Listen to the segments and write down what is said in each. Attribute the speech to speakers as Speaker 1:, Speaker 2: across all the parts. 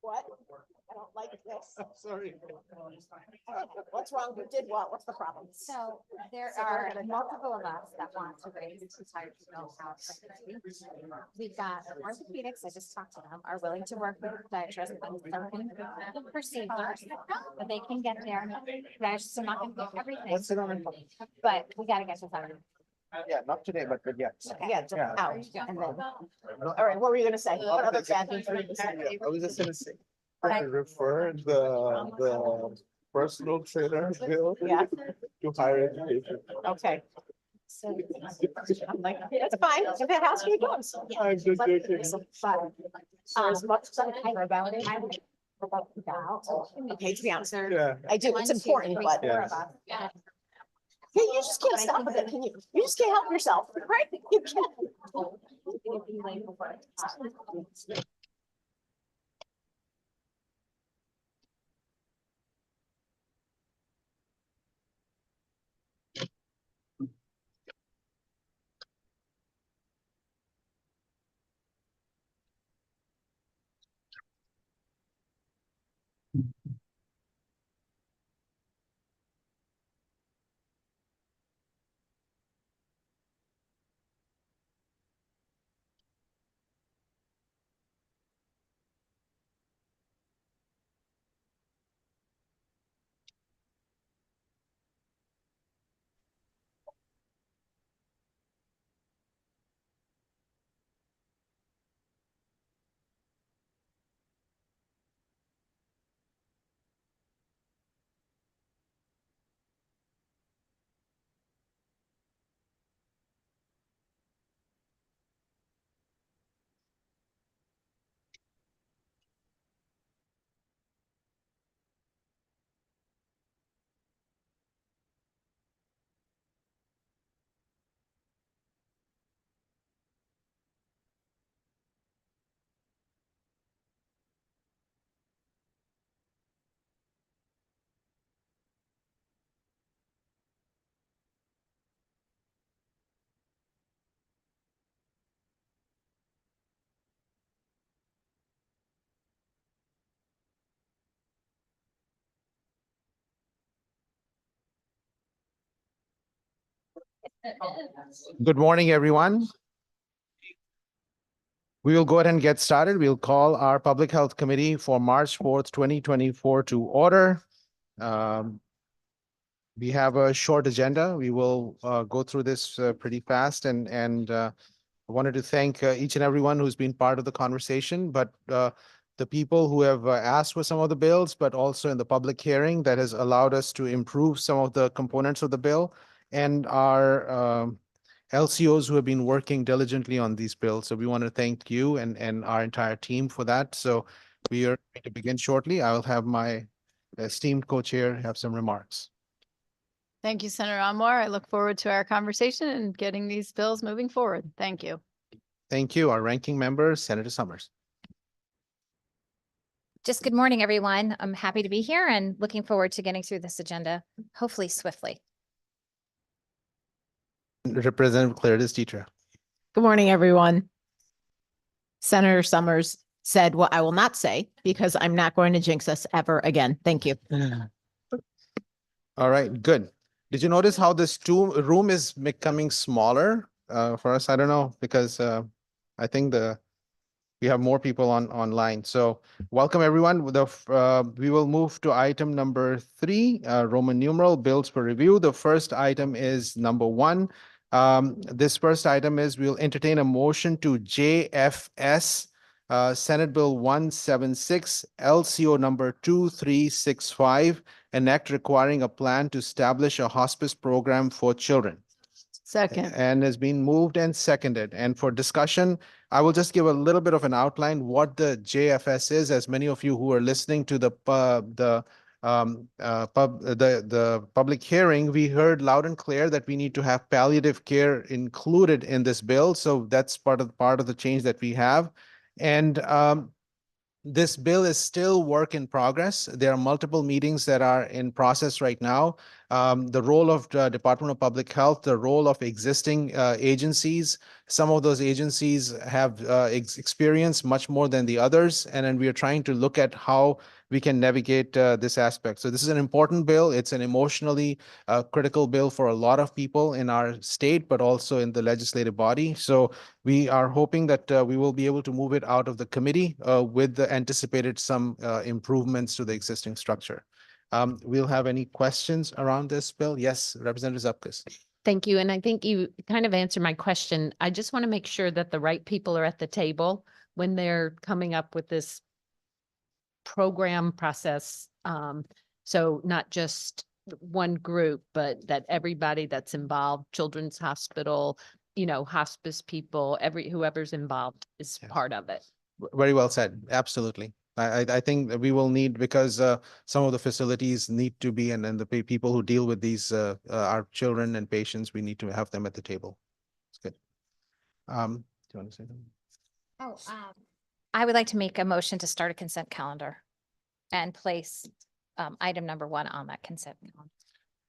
Speaker 1: What? I don't like this.
Speaker 2: I'm sorry.
Speaker 1: What's wrong? Who did what? What's the problem?
Speaker 3: So there
Speaker 1: So we're
Speaker 3: are
Speaker 1: gonna-
Speaker 3: multiple of us that want to raise the entire bill out. We've got orthopedics, I just talked to them, are willing to work with podiatrists on certain procedures, but they can get there. Podiatrists are not gonna do everything,
Speaker 2: Let's sit on.
Speaker 3: but we gotta get this out.
Speaker 2: Yeah, not today, but yeah.
Speaker 1: Yeah, just
Speaker 2: Yeah.
Speaker 1: out. And then, all right, what were you gonna say? What other bad things were you gonna say?
Speaker 2: I was just gonna say, I refer the personal trainer bill
Speaker 1: Yeah.
Speaker 2: to higher education.
Speaker 1: Okay. So I'm like, that's fine. If that helps you, go.
Speaker 2: I'm just joking.
Speaker 1: So as much as I care about it.
Speaker 3: I would- about now.
Speaker 1: Okay, to be honest,
Speaker 2: Yeah.
Speaker 1: I do, it's important, but
Speaker 2: Yeah.
Speaker 3: Yeah.
Speaker 1: you just can't stop with it, can you? You just can't help yourself, right? You can't.
Speaker 2: Good morning, everyone. We will go ahead and get started. We'll call our Public Health Committee for March 4th, 2024 to order. We have a short agenda. We will go through this pretty fast and I wanted to thank each and everyone who's been part of the conversation, but the people who have asked for some of the bills, but also in the public hearing that has allowed us to improve some of the components of the bill, and our LCOs who have been working diligently on these bills. So we want to thank you and our entire team for that. So we are going to begin shortly. I will have my esteemed co-chair have some remarks.
Speaker 4: Thank you, Senator Anwar. I look forward to our conversation and getting these bills moving forward. Thank you.
Speaker 2: Thank you. Our ranking member, Senator Summers.
Speaker 3: Just good morning, everyone. I'm happy to be here and looking forward to getting through this agenda, hopefully swiftly.
Speaker 2: Representative Clarice Teacher.
Speaker 5: Good morning, everyone. Senator Summers said what I will not say because I'm not going to jinx us ever again. Thank you.
Speaker 2: All right, good. Did you notice how this room is becoming smaller for us? I don't know, because I think we have more people online. So welcome, everyone. We will move to item number 3, Roman numeral bills for review. The first item is number 1. This first item is we'll entertain a motion to JFS Senate Bill 176, LCO number 2365, an act requiring a plan to establish a hospice program for children.
Speaker 4: Second.
Speaker 2: And has been moved and seconded. And for discussion, I will just give a little bit of an outline what the JFS is, as many of you who are listening to the public hearing, we heard loud and clear that we need to have palliative care included in this bill. So that's part of the change that we have. And this bill is still work in progress. There are multiple meetings that are in process right now. the role of the Department of Public Health, the role of existing agencies. Some of those agencies have experience much more than the others, and then we are trying to look at how we can navigate this aspect. So this is an important bill. It's an emotionally critical bill for a lot of people in our state, but also in the legislative body. So we are hoping that we will be able to move it out of the committee with the anticipated some improvements to the existing structure. We'll have any questions around this bill? Yes, Representative Zupkus.
Speaker 6: Thank you. And I think you kind of answered my question. I just want to make sure that the right people are at the table when they're coming up with this program process. So not just one group, but that everybody that's involved, Children's Hospital, hospice people, whoever's involved is
Speaker 2: Yes.
Speaker 6: part of it.
Speaker 2: Very well said. Absolutely. I think that we will need, because some of the facilities need to be, and the people who deal with these, our children and patients, we need to have them at the table. It's good. Do you want to say something?
Speaker 3: I would like to make a motion to start a consent calendar and place item number 1 on that consent calendar.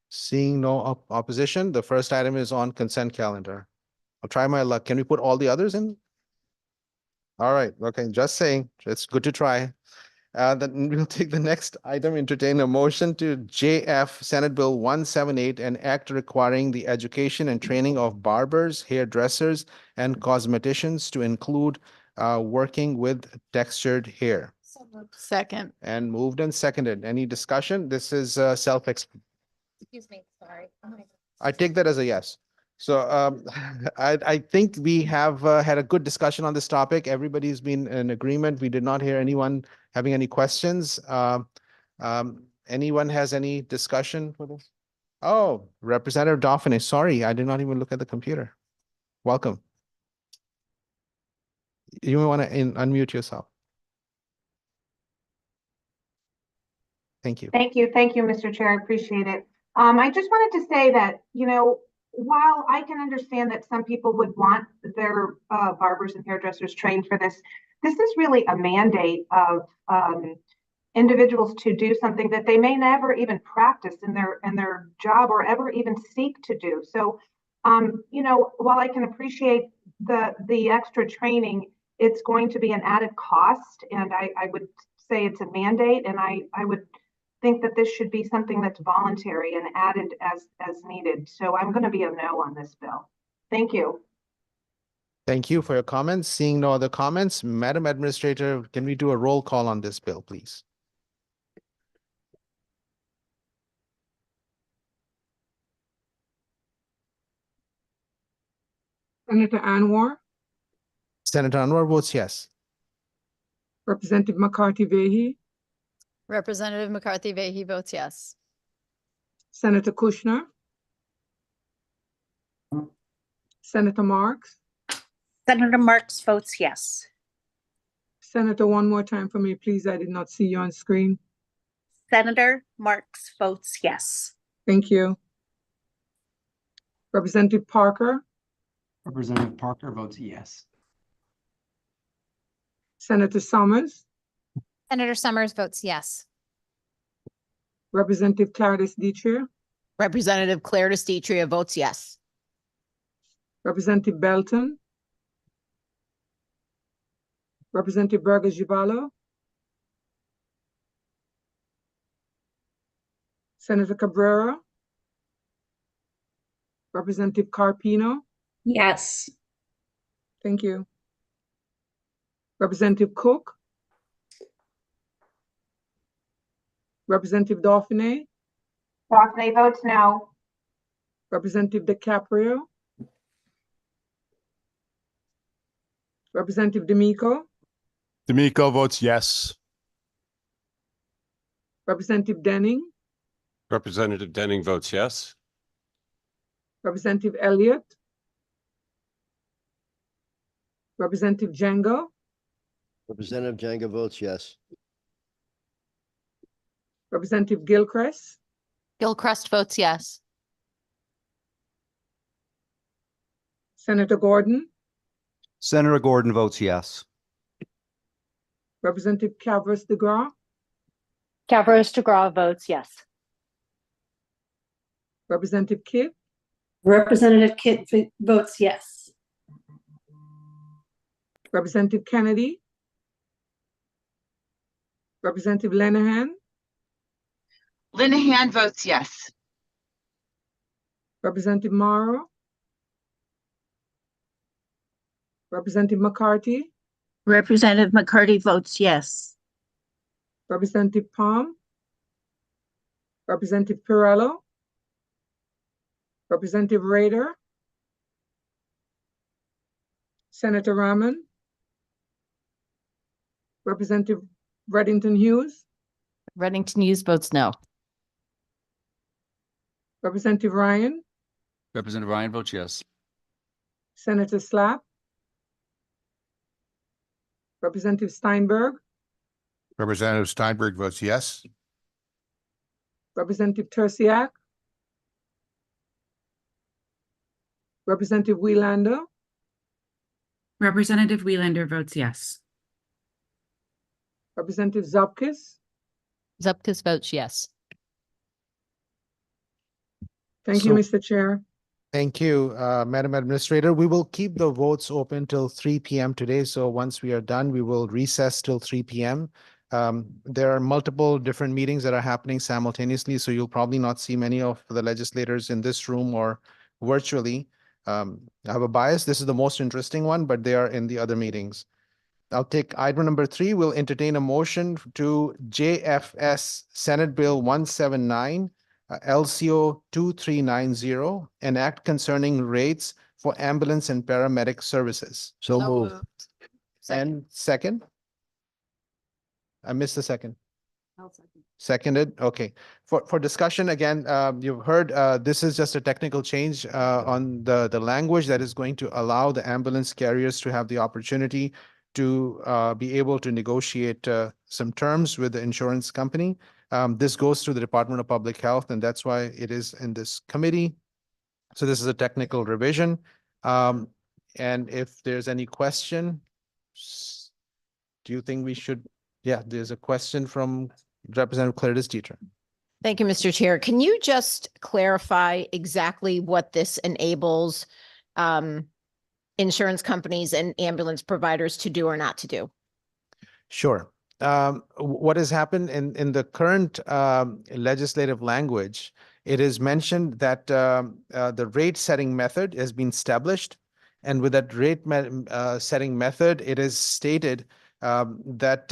Speaker 2: Seeing no opposition, the first item is on consent calendar. I'll try my luck. Can we put all the others in? All right. Okay. Just saying, it's good to try. Then we'll take the next item, entertain a motion to JF Senate Bill 178, an act requiring the education and training of barbers, hairdressers, and cosmeticians to include working with textured hair.
Speaker 4: Second.
Speaker 2: And moved and seconded. Any discussion? This is
Speaker 3: Excuse me, sorry.
Speaker 2: I take that as a yes. So I think we have had a good discussion on this topic. Everybody's been in agreement. We did not hear anyone having any questions. Anyone has any discussion for this? Oh, Representative Dauphin, sorry, I did not even look at the computer. Welcome. You may want to unmute yourself. Thank you.
Speaker 7: Thank you, Mr. Chair. I appreciate it. I just wanted to say that, while I can understand that some people would want their barbers and hairdressers trained for this, this is really a mandate of individuals to do something that they may never even practice in their job or ever even seek to do. So, while I can appreciate the extra training, it's going to be an added cost, and I would say it's a mandate, and I would think that this should be something that's voluntary and added as needed. So I'm going to be a no on this bill. Thank you.
Speaker 2: Thank you for your comments. Seeing no other comments, Madam Administrator, can we do a roll call on this bill, please?
Speaker 8: Senator Anwar,
Speaker 2: Senator Anwar votes yes.
Speaker 8: Representative McCarthy Vehy,
Speaker 4: Representative McCarthy Vehy votes yes.
Speaker 8: Senator Kushner, Senator Marks,
Speaker 1: Senator Marks votes yes.
Speaker 8: Senator, one more time for me, please. I did not see you on screen.
Speaker 1: Senator Marks votes yes.
Speaker 8: Thank you. Representative Parker,
Speaker 9: Representative Parker votes yes.
Speaker 8: Senator Summers,
Speaker 3: Senator Summers votes yes.
Speaker 8: Representative Clarice Detrier,
Speaker 5: Representative Claire Destetria votes yes.
Speaker 8: Representative Belton, Representative Burgess Gibalo, Senator Cabrera, Representative Carpino.
Speaker 1: Yes.
Speaker 8: Thank you. Representative Cook, Representative Dauphin,
Speaker 7: Dauphin votes no.
Speaker 8: Representative DiCaprio, Representative D'Amico,
Speaker 10: D'Amico votes yes.
Speaker 8: Representative Denning,
Speaker 10: Representative Denning votes yes.
Speaker 8: Representative Elliott, Representative Django,
Speaker 11: Representative Django votes yes.
Speaker 8: Representative Gilchrist,
Speaker 4: Gilchrist votes yes.
Speaker 8: Senator Gordon,
Speaker 9: Senator Gordon votes yes.
Speaker 8: Representative Chavez DeGraw,
Speaker 1: Chavez DeGraw votes yes.
Speaker 8: Representative Kidd,
Speaker 1: Representative Kidd votes yes.
Speaker 8: Representative Kennedy, Representative Lenahan,
Speaker 12: Linehan votes yes.
Speaker 8: Representative Morrow, Representative McCarthy,
Speaker 1: Representative McCarty votes yes.
Speaker 8: Representative Palm, Representative Pirello, Representative Rader, Senator Rahman, Representative Reddington Hughes,
Speaker 5: Reddington Hughes votes no.
Speaker 8: Representative Ryan,
Speaker 9: Representative Ryan votes yes.
Speaker 8: Senator Slapp, Representative Steinberg,
Speaker 10: Representative Steinberg votes yes.
Speaker 8: Representative Tersiak, Representative Welander,
Speaker 12: Representative Welander votes yes.
Speaker 8: Representative Zupkis.
Speaker 6: Zupkis votes yes.
Speaker 8: Thank you,
Speaker 2: So-
Speaker 8: Mr. Chair.
Speaker 2: Thank you, Madam Administrator. We will keep the votes open till 3 p.m. today. So once we are done, we will recess till 3 p.m. There are multiple different meetings that are happening simultaneously, so you'll probably not see many of the legislators in this room or virtually. I have a bias. This is the most interesting one, but they are in the other meetings. I'll take item number 3. We'll entertain a motion to JFS Senate Bill 179, LCO 2390, an act concerning rates for ambulance and paramedic services.
Speaker 11: So moved.
Speaker 2: And second? I missed the second. Seconded, okay. For discussion, again, you've heard, this is just a technical change on the language that is going to allow the ambulance carriers to have the opportunity to be able to negotiate some terms with the insurance company. This goes through the Department of Public Health, and that's why it is in this committee. So this is a technical revision. And if there's any question, do you think we should? Yeah, there's a question from Representative Clarice Dieter.
Speaker 5: Thank you, Mr. Chair. Can you just clarify exactly what this enables insurance companies and ambulance providers to do or not to do?
Speaker 2: Sure. What has happened in the current legislative language, it is mentioned that the rate setting method has been established. And with that rate setting method, it is stated that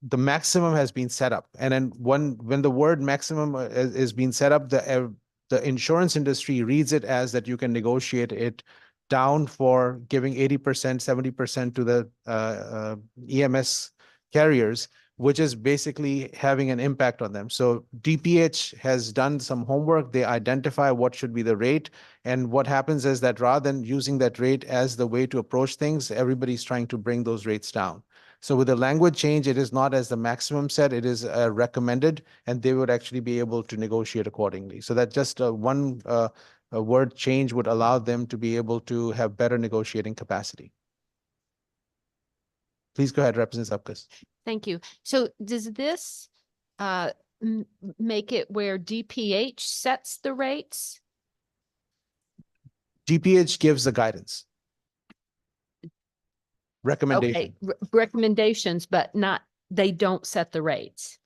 Speaker 2: the maximum has been set up. And then when the word maximum is being set up, the insurance industry reads it as that you can negotiate it down for giving 80%, 70% to the EMS carriers, which is basically having an impact on them. So DPH has done some homework. They identify what should be the rate. And what happens is that rather than using that rate as the way to approach things, everybody's trying to bring those rates down. So with the language change, it is not as the maximum set, it is recommended, and they would actually be able to negotiate accordingly. So that just one a word change would allow them to be able to have better negotiating capacity. Please go ahead, Representative Zupkis.
Speaker 6: Thank you. So does this make it where DPH sets the rates?
Speaker 2: DPH gives the guidance. Recommendation.
Speaker 6: Okay, recommendations, but not, they don't set the rates.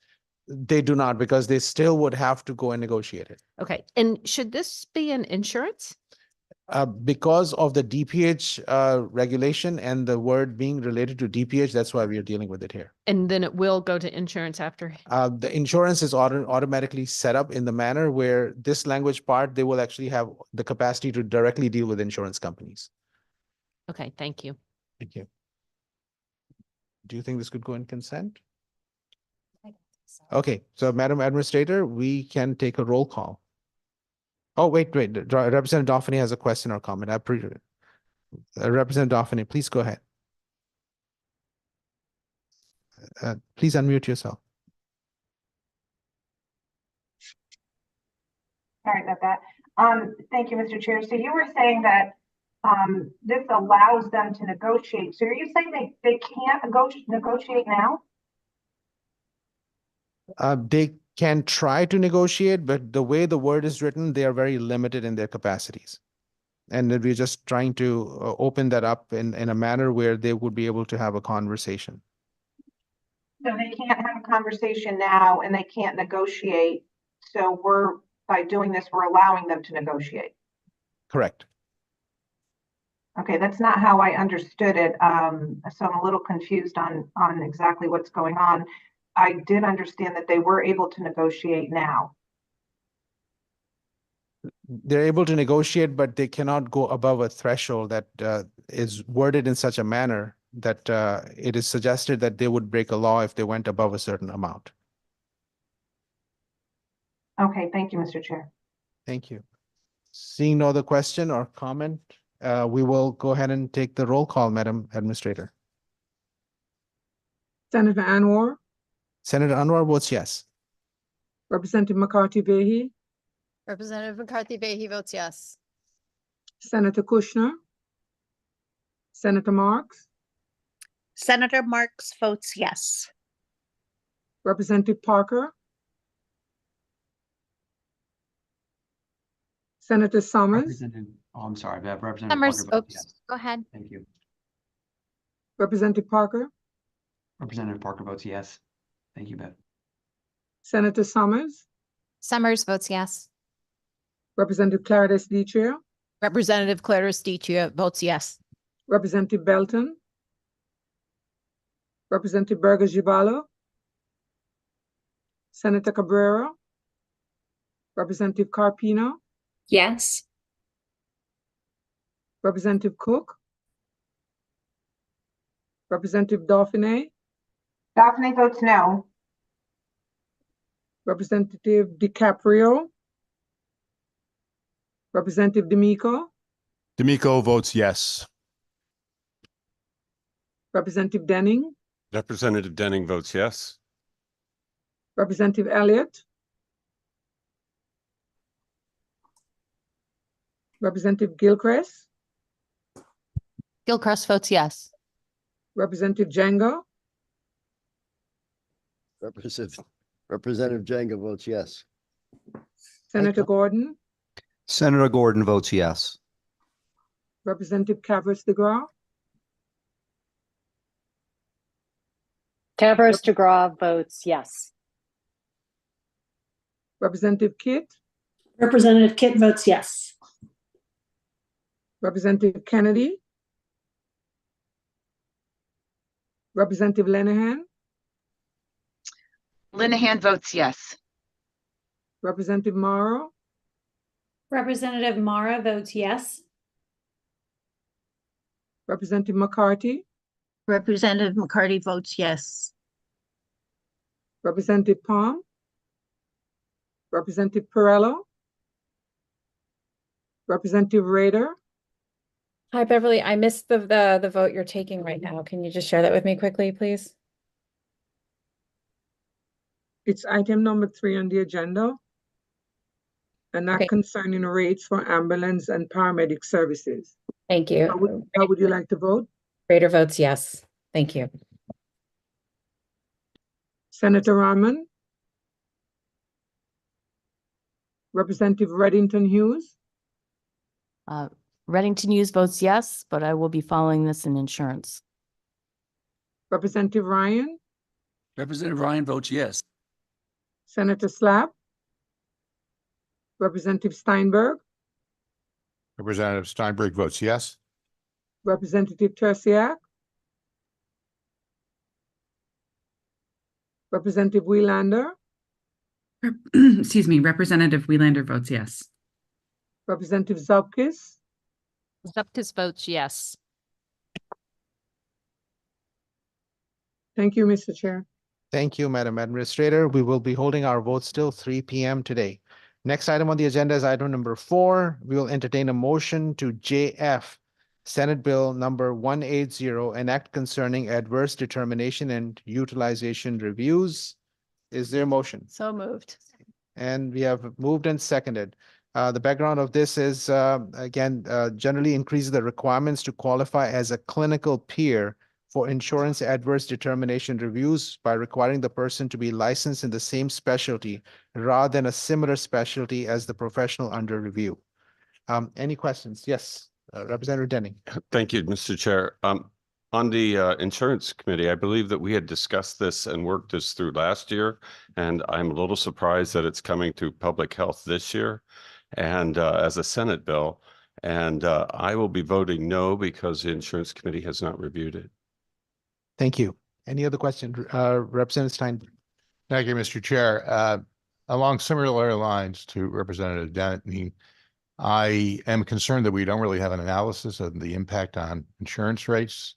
Speaker 2: They do not, because they still would have to go and negotiate it.
Speaker 6: Okay, and should this be an insurance?
Speaker 2: Because of the DPH regulation and the word being related to DPH, that's why we are dealing with it here.
Speaker 6: And then it will go to insurance after?
Speaker 2: The insurance is automatically set up in the manner where this language part, they will actually have the capacity to directly deal with insurance companies.
Speaker 6: Okay, thank you.
Speaker 2: Thank you. Do you think this could go in consent? Okay, so Madam Administrator, we can take a roll call. Oh, wait. Representative Dauphiny has a question or comment. I appreciate it. Representative Dauphiny, please go ahead. Please unmute yourself.
Speaker 7: Sorry about that. Thank you, Mr. Chair. So you were saying that this allows them to negotiate. So are you saying they can't negotiate now?
Speaker 2: can try to negotiate, but the way the word is written, they are very limited in their capacities. And then we're just trying to open that up in a manner where they would be able to have a conversation.
Speaker 7: So they can't have a conversation now and they can't negotiate. So by doing this, we're allowing them to negotiate.
Speaker 2: Correct.
Speaker 7: Okay, that's not how I understood it. So I'm a little confused on exactly what's going on. I did understand that they were able to negotiate now.
Speaker 2: They're able to negotiate, but they cannot go above a threshold that is worded in such a manner that it is suggested that they would break a law if they went above a certain amount.
Speaker 7: Okay, thank you, Mr. Chair.
Speaker 2: Thank you. Seeing no other question or comment, we will go ahead and take the roll call, Madam Administrator.
Speaker 8: Senator Anwar,
Speaker 2: Senator Anwar votes yes.
Speaker 8: Representative McCarthy Vehy,
Speaker 4: Representative McCarthy Vehy votes yes.
Speaker 8: Senator Kushner, Senator Marks,
Speaker 1: Senator Marks votes yes.
Speaker 8: Representative Parker, Senator Summers,
Speaker 9: I'm sorry, Representative
Speaker 3: Summers,
Speaker 9: Parker votes
Speaker 3: oops,
Speaker 9: yes.
Speaker 3: go ahead.
Speaker 9: Thank you.
Speaker 8: Representative Parker,
Speaker 9: Representative Parker votes yes. Thank you, Bev.
Speaker 8: Senator Summers,
Speaker 3: Summers votes yes.
Speaker 8: Representative Clarice Detrier,
Speaker 5: Representative Clarice Detrier votes yes.
Speaker 8: Representative Belton, Representative Berger Gibalo, Senator Cabrera, Representative Carpino,
Speaker 1: Yes.
Speaker 8: Representative Cook, Representative Dauphiné,
Speaker 7: Daphne votes no.
Speaker 8: Representative DiCaprio, Representative D'Amico,
Speaker 10: D'Amico votes yes.
Speaker 8: Representative Denning,
Speaker 13: Representative Denning votes yes.
Speaker 8: Representative Elliott, Representative Gilchrist,
Speaker 6: Gilchrist votes yes.
Speaker 8: Representative Jenga,
Speaker 11: Representative Jenga votes yes.
Speaker 8: Senator Gordon,
Speaker 14: Senator Gordon votes yes.
Speaker 8: Representative Cavers DeGraw,
Speaker 15: Cavers DeGraw votes yes.
Speaker 8: Representative Kitt,
Speaker 15: Representative Kitt votes yes.
Speaker 8: Representative Kennedy, Representative Lenahan,
Speaker 12: Linehan votes yes.
Speaker 8: Representative Morrow,
Speaker 15: Representative Mara votes yes.
Speaker 8: Representative McCarthy,
Speaker 1: Representative McCarthy votes yes.
Speaker 8: Representative Palm, Representative Perello, Representative Rader,
Speaker 16: Hi, Beverly. I missed the vote you're taking right now. Can you just share that with me quickly, please?
Speaker 8: it's item number 3 on the agenda, and that
Speaker 16: Okay.
Speaker 8: concerning rates for ambulance and paramedic services.
Speaker 16: Thank you.
Speaker 8: How would you like to vote?
Speaker 16: Rader votes yes. Thank you.
Speaker 8: Senator Rahman, Representative Reddington Hughes,
Speaker 17: Reddington Hughes votes yes, but I will be following this in insurance.
Speaker 8: Representative Ryan,
Speaker 9: Representative Ryan votes yes.
Speaker 8: Senator Slabb, Representative Steinberg,
Speaker 10: Representative Steinberg votes yes.
Speaker 8: Representative Tersiak, Representative Wheelander,
Speaker 12: Excuse me, Representative Wheelander votes yes.
Speaker 8: Representative Zupkis,
Speaker 6: Zupkis votes yes.
Speaker 8: Thank you, Mr. Chair.
Speaker 2: Thank you, Madam Administrator. We will be holding our votes till 3 p.m. today. Next item on the agenda is item number 4. We will entertain a motion to JF, Senate Bill number 180, an act concerning adverse determination and utilization reviews. Is there a motion?
Speaker 4: So moved.
Speaker 2: And we have moved and seconded. The background of this is, again, generally increases the requirements to qualify as a clinical peer for insurance adverse determination reviews by requiring the person to be licensed in the same specialty rather than a similar specialty as the professional under review. Any questions? Yes, Representative Denning.
Speaker 13: Thank you, Mr. Chair. On the Insurance Committee, I believe that we had discussed this and worked this through last year, and I'm a little surprised that it's coming to Public Health this year and as a Senate bill. And I will be voting no because the Insurance Committee has not reviewed it.
Speaker 2: Thank you. Any other question? Representative Steinberg.
Speaker 10: Thank you, Mr. Chair. Along similar lines to Representative Denning, I am concerned that we don't really have an analysis of the impact on insurance rates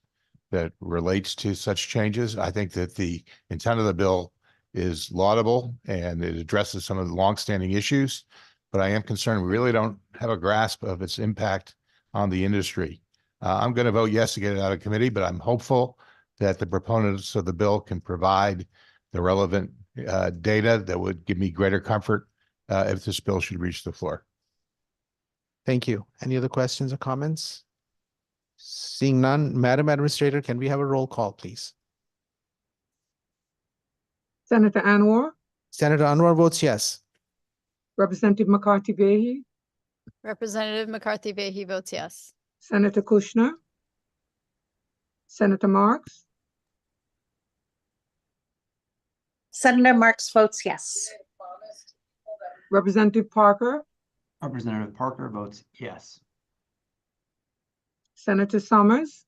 Speaker 10: that relates to such changes. I think that the intent of the bill is laudable and it addresses some of the longstanding issues, but I am concerned we really don't have a grasp of its impact on the industry. I'm going to vote yes to get it out of committee, but I'm hopeful that the proponents of the bill can provide the relevant data that would give me greater comfort if this bill should reach the floor.
Speaker 2: Thank you. Any other questions or comments? Seeing none, Madam Administrator, can we have a roll call, please?
Speaker 8: Senator Anwar,
Speaker 2: Senator Anwar votes yes.
Speaker 8: Representative McCarthy Vehy,
Speaker 4: Representative McCarthy Vehy votes yes.
Speaker 8: Senator Kushner, Senator Marks,
Speaker 15: Senator Marks votes yes.
Speaker 8: Representative Parker,
Speaker 9: Representative Parker votes yes.
Speaker 8: Senator Summers,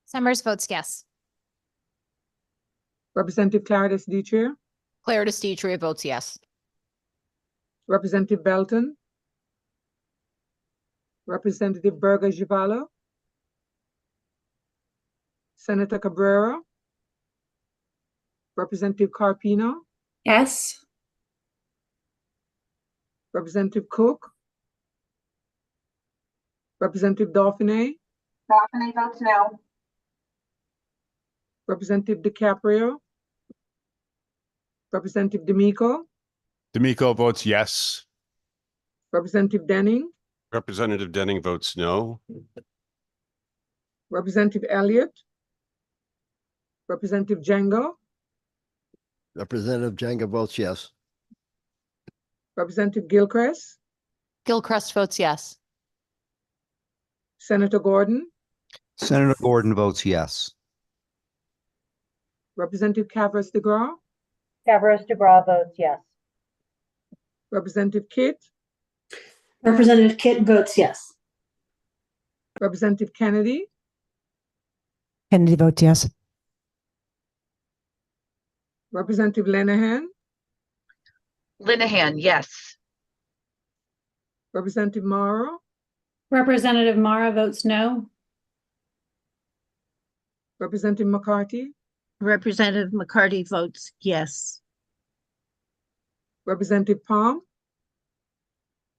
Speaker 3: Summers votes yes.
Speaker 8: Representative Clarice Detrier,
Speaker 5: Clarice Detrier votes yes.
Speaker 8: Representative Belton, Representative Berger Givallo, Senator Cabrera, Representative Carpino,
Speaker 15: Yes.
Speaker 8: Representative Cook, Representative Dauphiné,
Speaker 7: Dauphiné votes no.
Speaker 8: Representative DiCaprio, Representative D'Amico,
Speaker 10: D'Amico votes yes.
Speaker 8: Representative Denning,
Speaker 13: Representative Denning votes no.
Speaker 8: Representative Elliott, Representative Django,
Speaker 11: Representative Jenga votes yes.
Speaker 8: Representative Gilchrist,
Speaker 5: Gilchrist votes yes.
Speaker 8: Senator Gordon,
Speaker 14: Senator Gordon votes yes.
Speaker 8: Representative Cavers DeGraw,
Speaker 15: Cavers DeGraw votes yes.
Speaker 8: Representative Kitt,
Speaker 15: Representative Kitt votes yes.
Speaker 8: Representative Kennedy,
Speaker 18: Kennedy votes yes.
Speaker 8: Representative Lenahan,
Speaker 1: Linehan, yes.
Speaker 8: Representative Morrow,
Speaker 15: Representative Mara votes no.
Speaker 8: Representative McCarthy,
Speaker 18: Representative McCarthy votes yes.
Speaker 8: Representative Palm,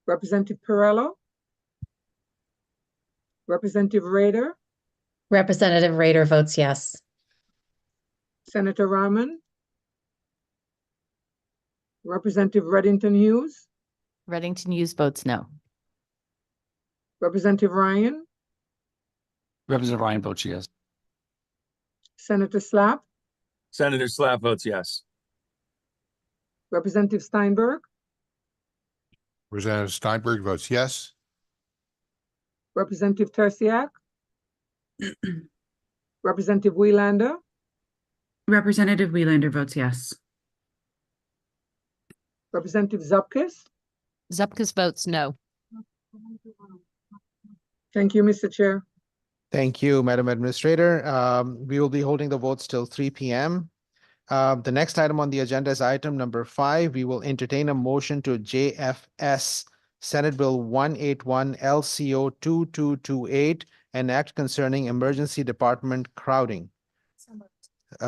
Speaker 8: Representative Perello, Representative Rader,
Speaker 6: Representative Rader votes yes.
Speaker 8: Senator Rahman, Representative Reddington Hughes,
Speaker 17: Reddington Hughes votes no.
Speaker 8: Representative Ryan,
Speaker 19: Representative Ryan votes yes.
Speaker 8: Senator Slapp,
Speaker 19: Senator Slapp votes yes.
Speaker 8: Representative Steinberg,
Speaker 10: Representative Steinberg votes yes.
Speaker 8: Representative Tersiak, Representative Wielander,
Speaker 12: Representative Wielander votes yes.
Speaker 8: Representative Zupkis.
Speaker 6: Zupkis votes no.
Speaker 8: Thank you, Mr. Chair.
Speaker 2: Thank you, Madam Administrator. We will be holding the votes till 3 p.m. The next item on the agenda is item number 5. We will entertain a motion to JFS Senate Bill 181 LCO 2228, an act concerning emergency department crowding.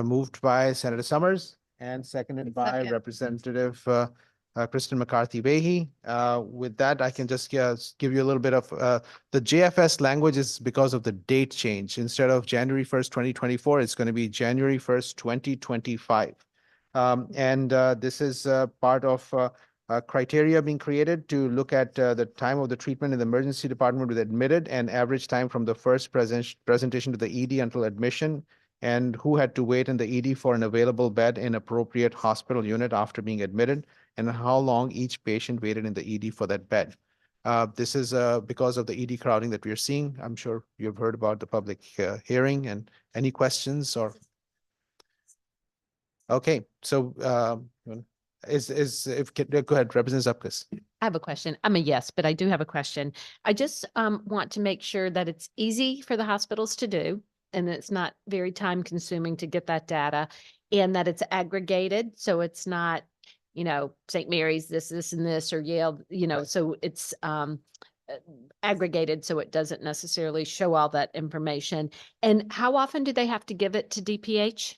Speaker 2: Moved by Senator Summers and seconded by
Speaker 4: Second.
Speaker 2: Representative Kristen McCarthy Vehy. With that, I can just give you a little bit of the JFS language is because of the date change. Instead of January 1st, 2024, it's going to be January 1st, 2025. And this is part of criteria being created to look at the time of the treatment in the emergency department with admitted and average time from the first presentation to the ED until admission, and who had to wait in the ED for an available bed in appropriate hospital unit after being admitted, and how long each patient waited in the ED for that bed. This is because of the ED crowding that we are seeing. I'm sure you've heard about the public hearing, and any questions or? Okay, so go ahead, Representative Zupkus.
Speaker 6: I have a question. I'm a yes, but I do have a question. I just want to make sure that it's easy for the hospitals to do and that it's not very time consuming to get that data, and that it's aggregated. So it's not, you know, St. Mary's, this and this, or Yale, you know, so it's aggregated so it doesn't necessarily show all that information. And how often do they have to give it to DPH?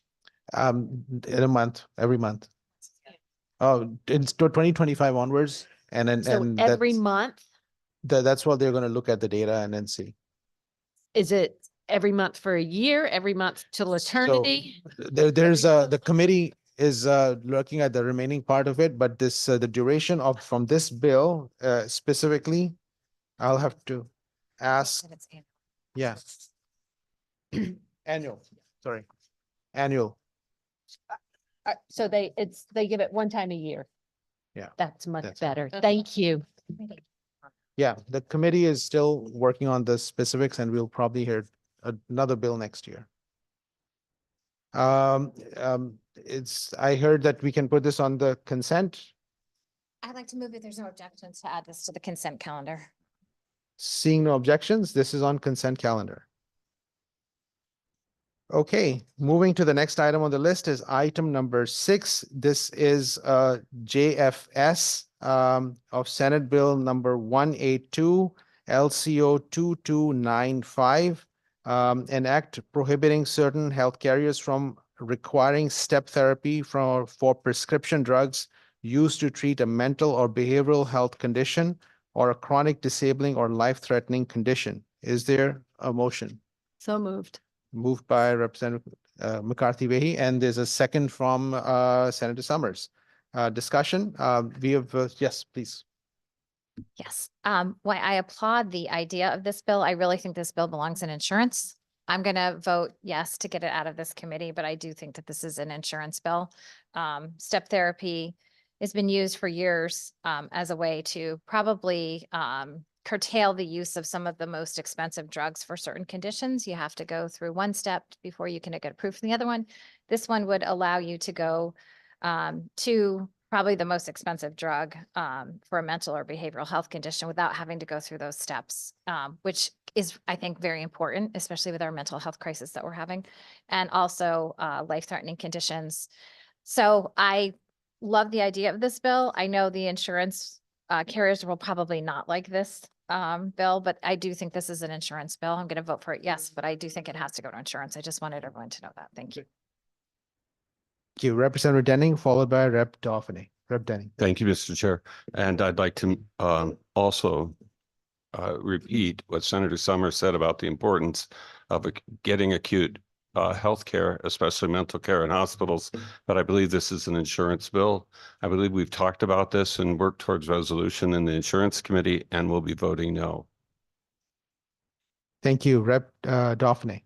Speaker 2: In a month, every month. Oh, it's 2025 onwards, and then
Speaker 6: So
Speaker 2: and
Speaker 6: every
Speaker 2: that's-
Speaker 6: month?
Speaker 2: That's what they're going to look at the data and then see.
Speaker 6: Is it every month for a year, every month till eternity?
Speaker 2: The committee is looking at the remaining part of it, but this the duration of from this bill specifically, I'll have to ask. Yeah. Annual, sorry, annual.
Speaker 6: So they give it one time a year.
Speaker 2: Yeah.
Speaker 6: That's much
Speaker 2: That's
Speaker 6: better. Thank you.
Speaker 2: Yeah, the committee is still working on the specifics, and we'll probably hear another bill next year. I heard that we can put this on the consent.
Speaker 3: I'd like to move if there's no objections to add this to the consent calendar.
Speaker 2: Seeing no objections, this is on consent calendar. Okay, moving to the next item on the list is item number 6. This is JFS of Senate Bill number 182, LCO 2295, an act prohibiting certain health carriers from requiring step therapy for prescription drugs used to treat a mental or behavioral health condition or a chronic disabling or life-threatening condition. Is there a motion?
Speaker 4: So moved.
Speaker 2: Moved by Representative McCarthy-Vehy, and there's a second from Senator Summers. Discussion, we have, yes, please.
Speaker 3: Yes, why I applaud the idea of this bill. I really think this bill belongs in insurance. I'm gonna vote yes to get it out of this committee, but I do think that this is an insurance bill. Step therapy has been used for years as a way to probably curtail the use of some of the most expensive drugs for certain conditions. You have to go through one step before you can get approved for the other one. This one would allow you to go to probably the most expensive drug for a mental or behavioral health condition without having to go through those steps, which is, I think, very important, especially with our mental health crisis that we're having, and also life-threatening conditions. So I love the idea of this bill. I know the insurance carriers will probably not like this bill, but I do think this is an insurance bill. I'm going to vote for it, yes, but I do think it has to go to insurance. I just wanted everyone to know that. Thank you.
Speaker 2: Thank you, Representative Denning, followed by Rep. Dauphine. Rep. Denning.
Speaker 13: Thank you, Mr. Chair. And I'd like to also repeat what Senator Summers said about the importance of getting acute health care, especially mental care in hospitals. But I believe this is an insurance bill. I believe we've talked about this and worked towards resolution in the insurance committee, and we'll be voting no.
Speaker 2: Thank you, Rep. Dauphine.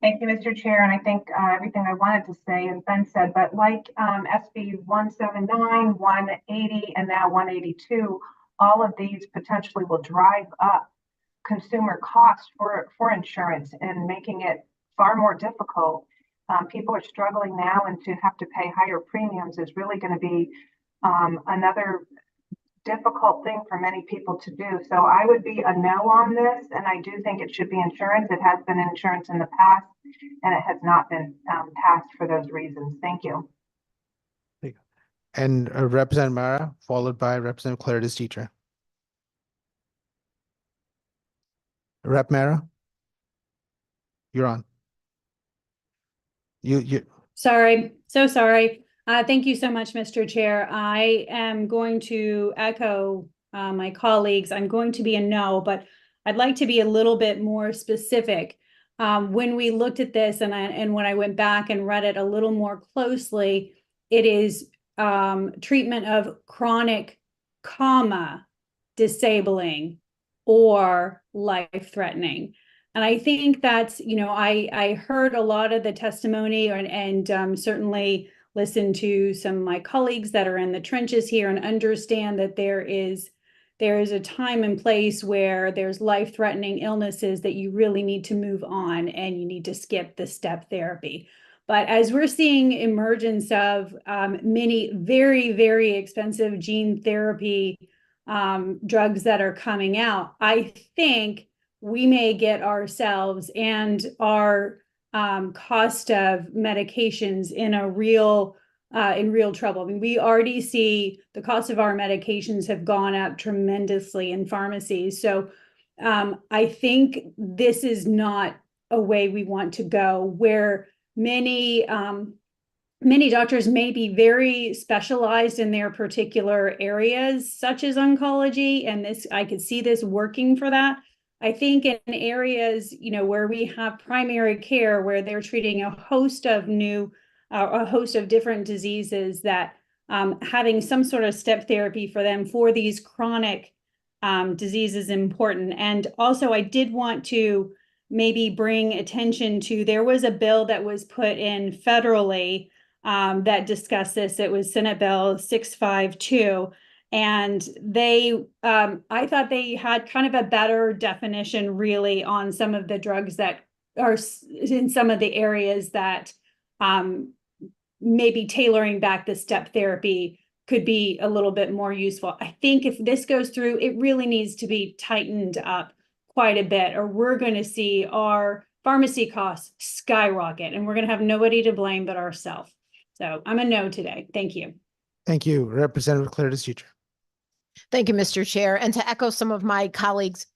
Speaker 7: Thank you, Mr. Chair, and I think everything I wanted to say has been said, but like SB 179, 180, and now 182, all of these potentially will drive up consumer costs for insurance and making it far more difficult. People are struggling now, and to have to pay higher premiums is really going to be another difficult thing for many people to do. So I would be a no on this, and I do think it should be insurance. It has been insurance in the past, and it has not been passed for those reasons. Thank you.
Speaker 2: And Representative Mara, followed by Representative Claritas Teacher. Rep. Mara, you're on. You.
Speaker 15: Sorry, so sorry. Thank you so much, Mr. Chair. I am going to echo my colleagues. I'm going to be a no, but I'd like to be a little bit more specific. When we looked at this and when I went back and read it a little more closely, it is treatment of chronic, disabling or life-threatening. And I think that's, I heard a lot of the testimony and certainly listened to some of my colleagues that are in the trenches here and understand that there is a time and place where there's life-threatening illnesses that you really need to move on and you need to skip the step therapy. But as we're seeing emergence of many very, very expensive gene therapy drugs that are coming out, I think we may get ourselves and our cost of medications in real trouble. I mean, we already see the cost of our medications have gone up tremendously in pharmacies. So I think this is not a way we want to go, where many doctors may be very specialized in their particular areas, such as oncology, and I could see this working for that. I think in areas, where we have primary care, where they're treating a host of different diseases, that having some sort of step therapy for them for these chronic diseases is important. And also, I did want to maybe bring attention to, there was a bill that was put in federally that discussed this. It was Senate Bill 652. And I thought they had kind of a better definition really on some of the drugs that are in some of the areas that maybe tailoring back the step therapy could be a little bit more useful. I think if this goes through, it really needs to be tightened up quite a bit, or we're going to see our pharmacy costs skyrocket and we're going to have nobody to blame but ourselves. So I'm a no today. Thank you.
Speaker 2: Thank you, Representative Clarice Teacher.
Speaker 5: Thank you, Mr. Chair. And to echo some of my colleagues,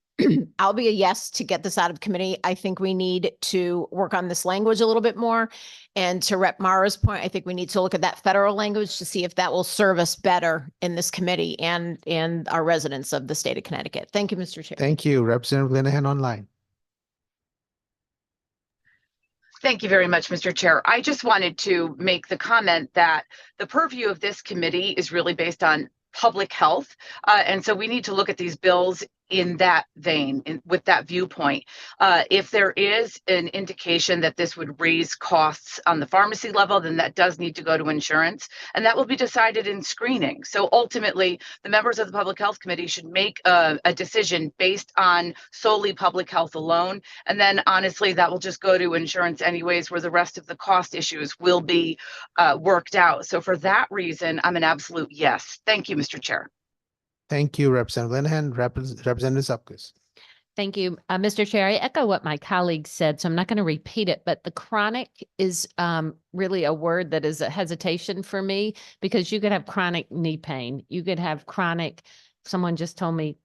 Speaker 5: I'll be a yes to get this out of committee. I think we need to work on this language a little bit more. And to Rep. Mara's point, I think we need to look at that federal language to see if that will serve us better in this committee and our residents of the state of Connecticut. Thank you, Mr. Chair.
Speaker 2: Thank you, Representative Linehan online.
Speaker 20: Thank you very much, Mr. Chair. I just wanted to make the comment that the purview of this committee is really based on public health. And so we need to look at these bills in that vein, with that viewpoint. If there is an indication that this would raise costs on the pharmacy level, then that does need to go to insurance, and that will be decided in screening. So ultimately, the members of the Public Health Committee should make a decision based on solely public health alone. And then honestly, that will just go to insurance anyways, where the rest of the cost issues will be worked out. So for that reason, I'm an absolute yes. Thank you, Mr. Chair.
Speaker 2: Thank you, Representative Linehan. Representative Zupkus.
Speaker 6: Thank you, Mr. Chair. I echo what my colleagues said, so I'm not going to repeat it, but the chronic is really a word that is a hesitation for me, because you could have chronic knee pain. You could have chronic, someone just told me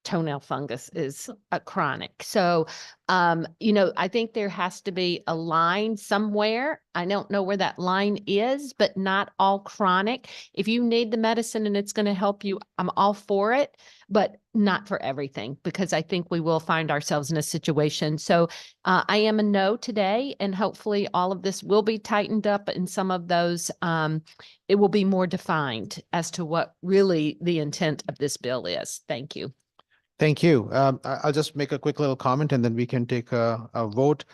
Speaker 6: toenail fungus is a chronic. So, I think there has to be a line somewhere. I don't know where that line is, but not all chronic. If you need the medicine and it's going to help you, I'm all for it, but not for everything, because I think we will find ourselves in a situation. So I am a no today, and hopefully all of this will be tightened up, and some of those, it will be more defined as to what really the intent of this bill is. Thank you.
Speaker 2: Thank you. I'll just make a quick little comment and then we can take a vote.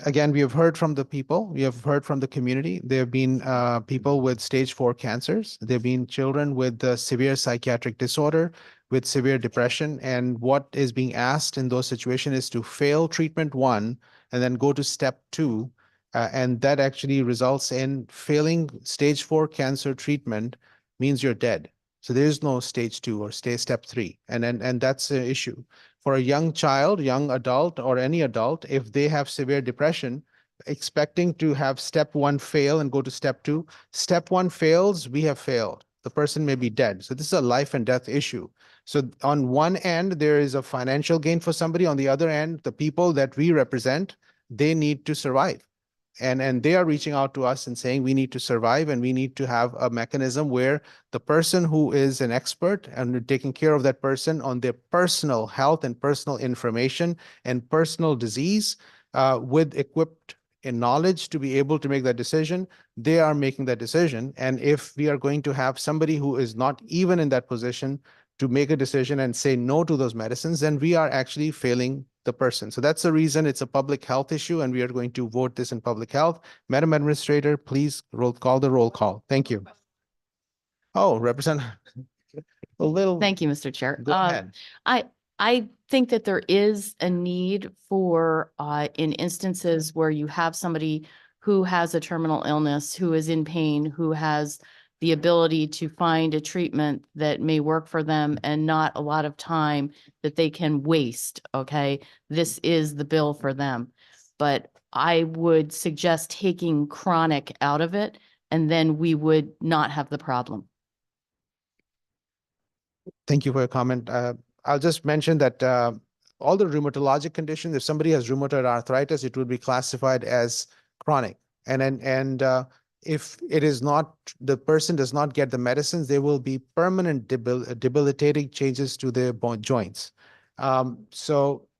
Speaker 2: Again, we have heard from the people, we have heard from the community. There have been people with stage 4 cancers. There have been children with severe psychiatric disorder, with severe depression. And what is being asked in those situations is to fail treatment 1 and then go to step 2. And that actually results in failing stage 4 cancer treatment means you're dead. So there is no stage 2 or step 3. And that's an issue. For a young child, young adult, or any adult, if they have severe depression, expecting to have step 1 fail and go to step 2, step 1 fails, we have failed. The person may be dead. So this is a life and death issue. So on one end, there is a financial gain for somebody. On the other end, the people that we represent, they need to survive. And they are reaching out to us and saying we need to survive, and we need to have a mechanism where the person who is an expert and taking care of that person on their personal health and personal information and personal disease with equipped knowledge to be able to make that decision, they are making that decision. And if we are going to have somebody who is not even in that position to make a decision and say no to those medicines, then we are actually failing the person. So that's the reason it's a public health issue, and we are going to vote this in public health. Madam Administrator, please call the roll call. Thank you. Oh, Representative. A little.
Speaker 17: Thank you, Mr. Chair.
Speaker 2: Go ahead.
Speaker 17: I think that there is a need for, in instances where you have somebody who has a terminal illness, who is in pain, who has the ability to find a treatment that may work for them and not a lot of time that they can waste, okay? This is the bill for them. But I would suggest taking chronic out of it, and then we would not have the problem.
Speaker 2: Thank you for your comment. I'll just mention that all the rheumatologic conditions, if somebody has rheumatoid arthritis, it would be classified as chronic. And if it is not, the person does not get the medicines, there will be permanent debilitating changes to their joints.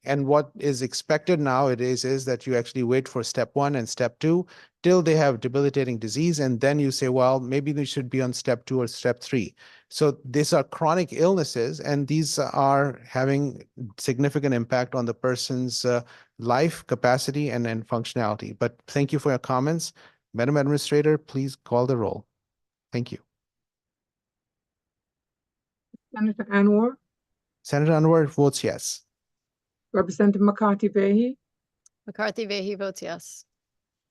Speaker 2: And what is expected nowadays is that you actually wait for step 1 and step 2 till they have debilitating disease. And then you say, well, maybe they should be on step 2 or step 3. So these are chronic illnesses, and these are having significant impact on the person's life capacity and functionality. But thank you for your comments. Madam Administrator, please call the roll. Thank you.
Speaker 8: Senator Anwar,
Speaker 2: Senator Anwar votes yes.
Speaker 8: Representative McCarthy Vehi,
Speaker 4: McCarthy Vehi votes yes.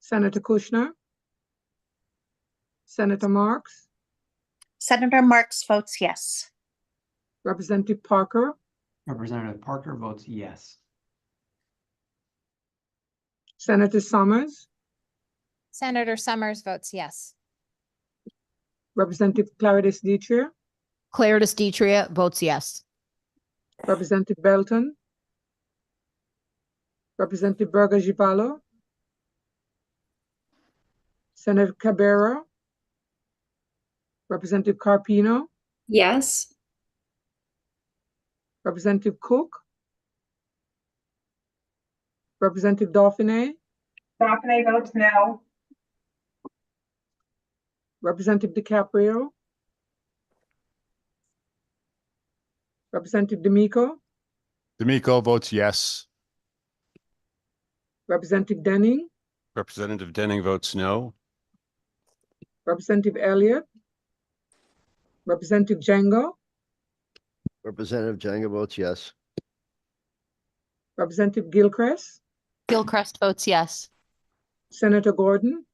Speaker 8: Senator Kushner, Senator Marks,
Speaker 18: Senator Marks votes yes.
Speaker 8: Representative Parker,
Speaker 9: Representative Parker votes yes.
Speaker 8: Senator Summers,
Speaker 3: Senator Summers votes yes.
Speaker 8: Representative Clarice Dietrich,
Speaker 5: Clarice Dietrich votes yes.
Speaker 8: Representative Belton, Representative Berger Gibalo, Senator Cabrera, Representative Carpino,
Speaker 15: Yes.
Speaker 8: Representative Cook, Representative Dauphiné,
Speaker 7: Dauphiné votes no.
Speaker 8: Representative DiCaprio, Representative D'Amico,
Speaker 10: D'Amico votes yes.
Speaker 8: Representative Denning,
Speaker 13: Representative Denning votes no.
Speaker 8: Representative Elliott, Representative Django,
Speaker 11: Representative Django votes yes.
Speaker 8: Representative Gilchrist,
Speaker 17: Gilchrist votes yes.
Speaker 8: Senator Gordon,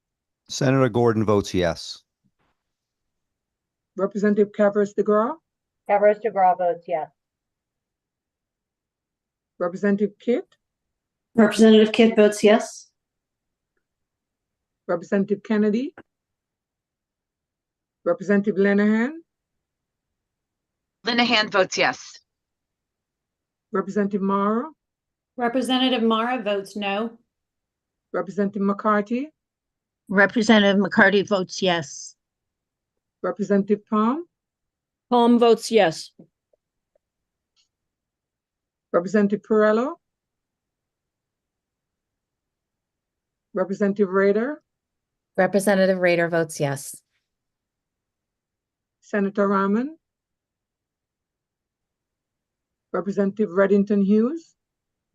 Speaker 14: Senator Gordon votes yes.
Speaker 8: Representative Cavers DeGraw,
Speaker 18: Cavers DeGraw votes yes.
Speaker 8: Representative Kitt,
Speaker 15: Representative Kitt votes yes.
Speaker 8: Representative Kennedy, Representative Lenahan,
Speaker 20: Linehan votes yes.
Speaker 8: Representative Mara,
Speaker 15: Representative Mara votes no.
Speaker 8: Representative McCarthy,
Speaker 18: Representative McCarthy votes yes.
Speaker 8: Representative Palm,
Speaker 18: Palm votes yes.
Speaker 8: Representative Perello, Representative Rader,
Speaker 16: Representative Rader votes yes.
Speaker 8: Senator Rahman, Representative Reddington Hughes,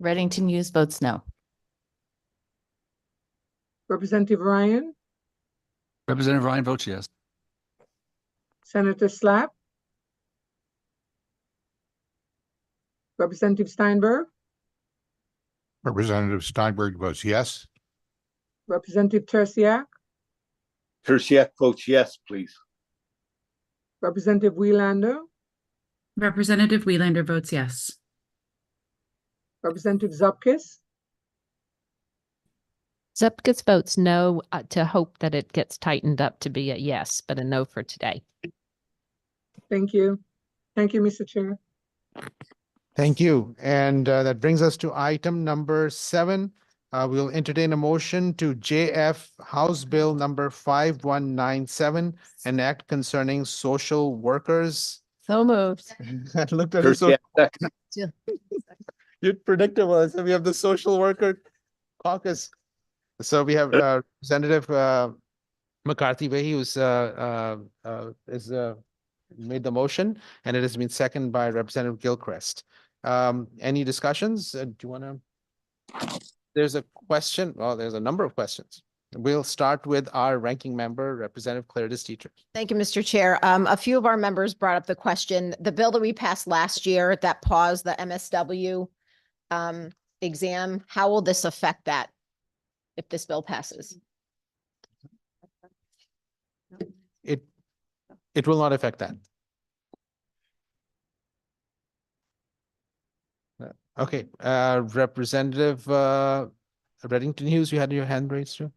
Speaker 17: Reddington Hughes votes no.
Speaker 8: Representative Ryan,
Speaker 19: Representative Ryan votes yes.
Speaker 8: Senator Slapp, Representative Steinberg,
Speaker 10: Representative Steinberg votes yes.
Speaker 8: Representative Tersiak,
Speaker 21: Tersiak votes yes, please.
Speaker 8: Representative Welander,
Speaker 12: Representative Welander votes yes.
Speaker 8: Representative Zupkis,
Speaker 6: Zupkis votes no, to hope that it gets tightened up to be a yes, but a no for today.
Speaker 8: thank you. Thank you, Mr. Chair.
Speaker 2: Thank you. And that brings us to item number 7. We'll entertain a motion to JF House Bill number 5197, an act concerning social workers.
Speaker 4: So moved.
Speaker 2: I looked at it. So
Speaker 21: Tersiak second.
Speaker 2: you'd predictable. So we have the social worker caucus. So we have Representative McCarthy Vahey, who's made the motion, and it has been seconded by Representative Gilchrist. Any discussions? Do you want to? There's a question. Well, there's a number of questions. We'll start with our ranking member, Representative Claire Teacher.
Speaker 5: Thank you, Mr. Chair. A few of our members brought up the question, the bill that we passed last year that paused the MSW exam, how will this affect that if this bill passes?
Speaker 2: It will not affect that. Okay, Representative Reddington Hughes, you had your hand raised too?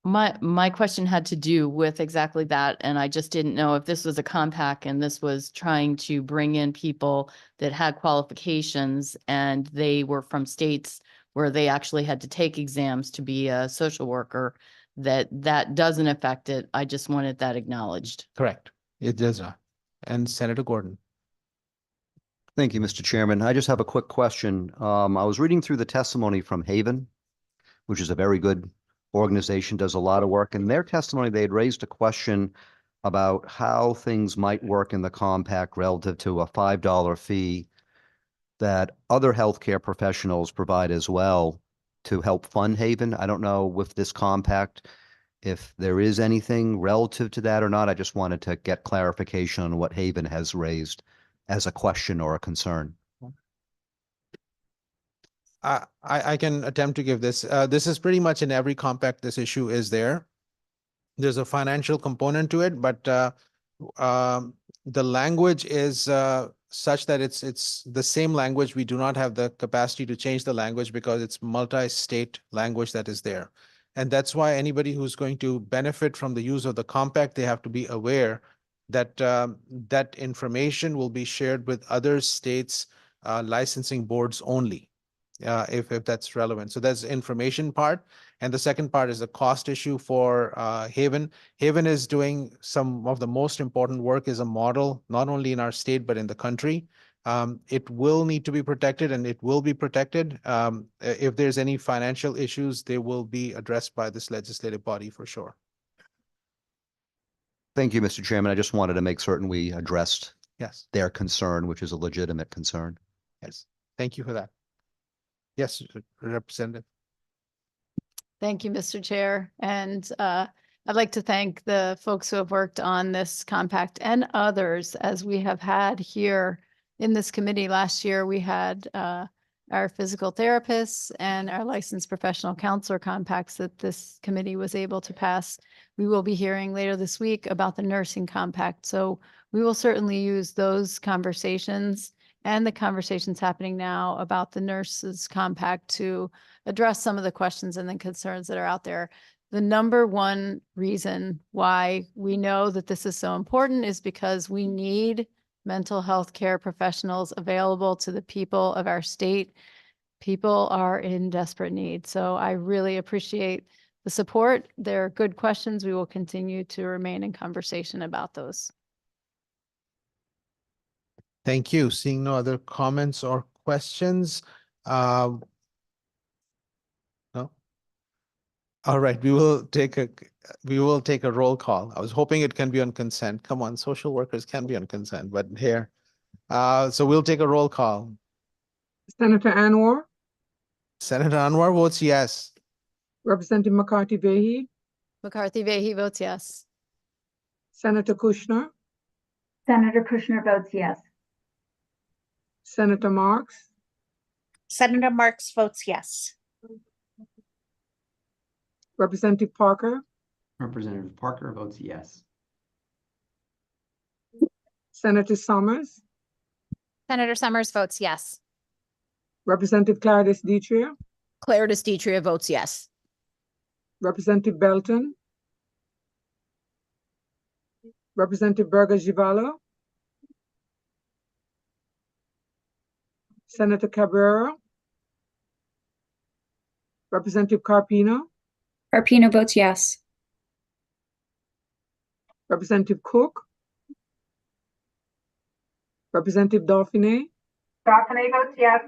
Speaker 17: My question had to do with exactly that, and I just didn't know if this was a compact and this was trying to bring in people that had qualifications and they were from states where they actually had to take exams to be a social worker, that doesn't affect it. I just wanted that acknowledged.
Speaker 2: Correct. It does not. And Senator Gordon.
Speaker 14: Thank you, Mr. Chairman. I just have a quick question. I was reading through the testimony from Haven, which is a very good organization, does a lot of work. In their testimony, they had raised a question about how things might work in the compact relative to a $5 fee that other healthcare professionals provide as well to help fund Haven. I don't know with this compact if there is anything relative to that or not. I just wanted to get clarification on what Haven has raised as a question or a concern.
Speaker 2: I can attempt to give this. This is pretty much in every compact. This issue is there. There's a financial component to it, but the language is such that it's the same language. We do not have the capacity to change the language because it's multi-state language that is there. And that's why anybody who's going to benefit from the use of the compact, they have to be aware that that information will be shared with other states' licensing boards only. If that's relevant. So that's the information part. And the second part is the cost issue for Haven. Haven is doing some of the most important work as a model, not only in our state, but in the country. It will need to be protected and it will be protected. If there's any financial issues, they will be addressed by this legislative body for sure.
Speaker 14: Thank you, Mr. Chairman. I just wanted to make certain we addressed their concern, which is a legitimate concern.
Speaker 2: Yes, thank you for that. Yes, Representative.
Speaker 4: Thank you, Mr. Chair. And I'd like to thank the folks who have worked on this compact and others, as we have had here in this committee. Last year, we had our physical therapists and our licensed professional counselor compacts that this committee was able to pass. We will be hearing later this week about the nursing compact. So we will certainly use those conversations and the conversations happening now about the nurses compact to address some of the questions and the concerns that are out there. The number one reason why we know that this is so important is because we need mental health care professionals available to the people of our state. People are in desperate need. So I really appreciate the support. They're good questions. We will continue to remain in conversation about those.
Speaker 2: Thank you. Seeing no other comments or questions. No. All right, we will take a roll call. I was hoping it can be on consent. Come on, social workers can be on consent, but here. So we'll take a roll call.
Speaker 8: Senator Anwar,
Speaker 2: Senator Anwar votes yes.
Speaker 8: Representative McCarthy Vahey,
Speaker 4: McCarthy Vahey votes yes.
Speaker 8: Senator Kushner,
Speaker 18: Senator Kushner votes yes.
Speaker 8: Senator Marks,
Speaker 18: Senator Marks votes yes.
Speaker 8: Representative Parker,
Speaker 9: Representative Parker votes yes.
Speaker 8: Senator Summers,
Speaker 3: Senator Summers votes yes.
Speaker 8: Representative Clarice Detrier,
Speaker 5: Clarice Detrier votes yes.
Speaker 8: Representative Belton, Representative Berger Givallo, Senator Cabrera, Representative Carpino,
Speaker 16: Carpino votes yes.
Speaker 8: Representative Cook, Representative Dauphiné,
Speaker 7: Dauphiné votes yes.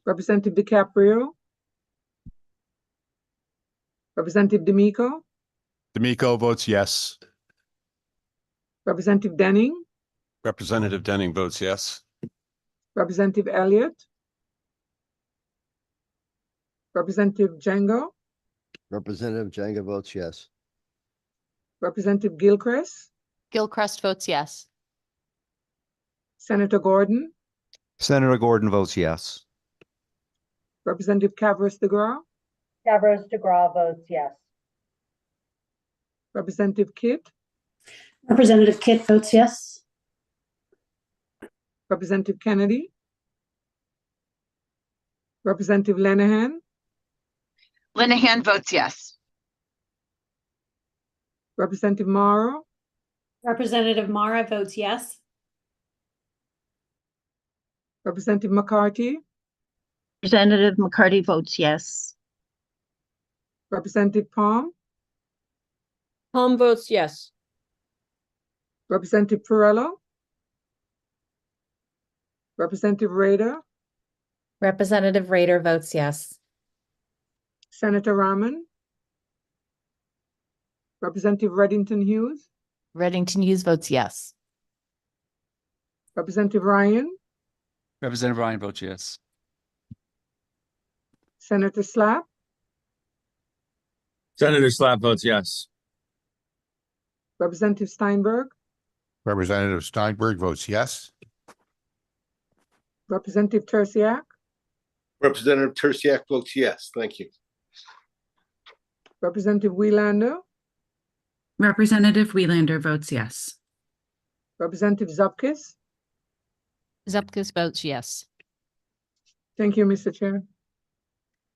Speaker 8: Representative DiCaprio, Representative D'Amico,
Speaker 10: D'Amico votes yes.
Speaker 8: Representative Denning,
Speaker 13: Representative Denning votes yes.
Speaker 8: Representative Elliott, Representative Django,
Speaker 11: Representative Jenga votes yes.
Speaker 8: Representative Gilchrist,
Speaker 17: Gilchrist votes yes.
Speaker 8: Senator Gordon,
Speaker 14: Senator Gordon votes yes.
Speaker 8: Representative Cavros DeGraw,
Speaker 18: Cavros DeGraw votes yes.
Speaker 8: Representative Kitt,
Speaker 18: Representative Kitt votes yes.
Speaker 8: Representative Kennedy, Representative Lenahan,
Speaker 20: Linehan votes yes.
Speaker 8: Representative Morrow,
Speaker 15: Representative Mara votes yes.
Speaker 8: Representative McCarthy,
Speaker 18: Representative McCarty votes yes.
Speaker 8: Representative Palm,
Speaker 16: Palm votes yes.
Speaker 8: Representative Perrello, Representative Rader,
Speaker 16: Representative Rader votes yes.
Speaker 8: Senator Rahman, Representative Reddington Hughes,
Speaker 17: Reddington Hughes votes yes.
Speaker 8: Representative Ryan,
Speaker 19: Representative Ryan votes yes.
Speaker 8: Senator Slapp,
Speaker 21: Senator Slapp votes yes.
Speaker 8: Representative Steinberg,
Speaker 10: Representative Steinberg votes yes.
Speaker 8: Representative Tersiak,
Speaker 21: Representative Tersiak votes yes. Thank you.
Speaker 8: Representative Welander,
Speaker 12: Representative Welander votes yes.
Speaker 8: Representative Zupkis.
Speaker 6: Zupkis votes yes.
Speaker 8: Thank you, Mr. Chair.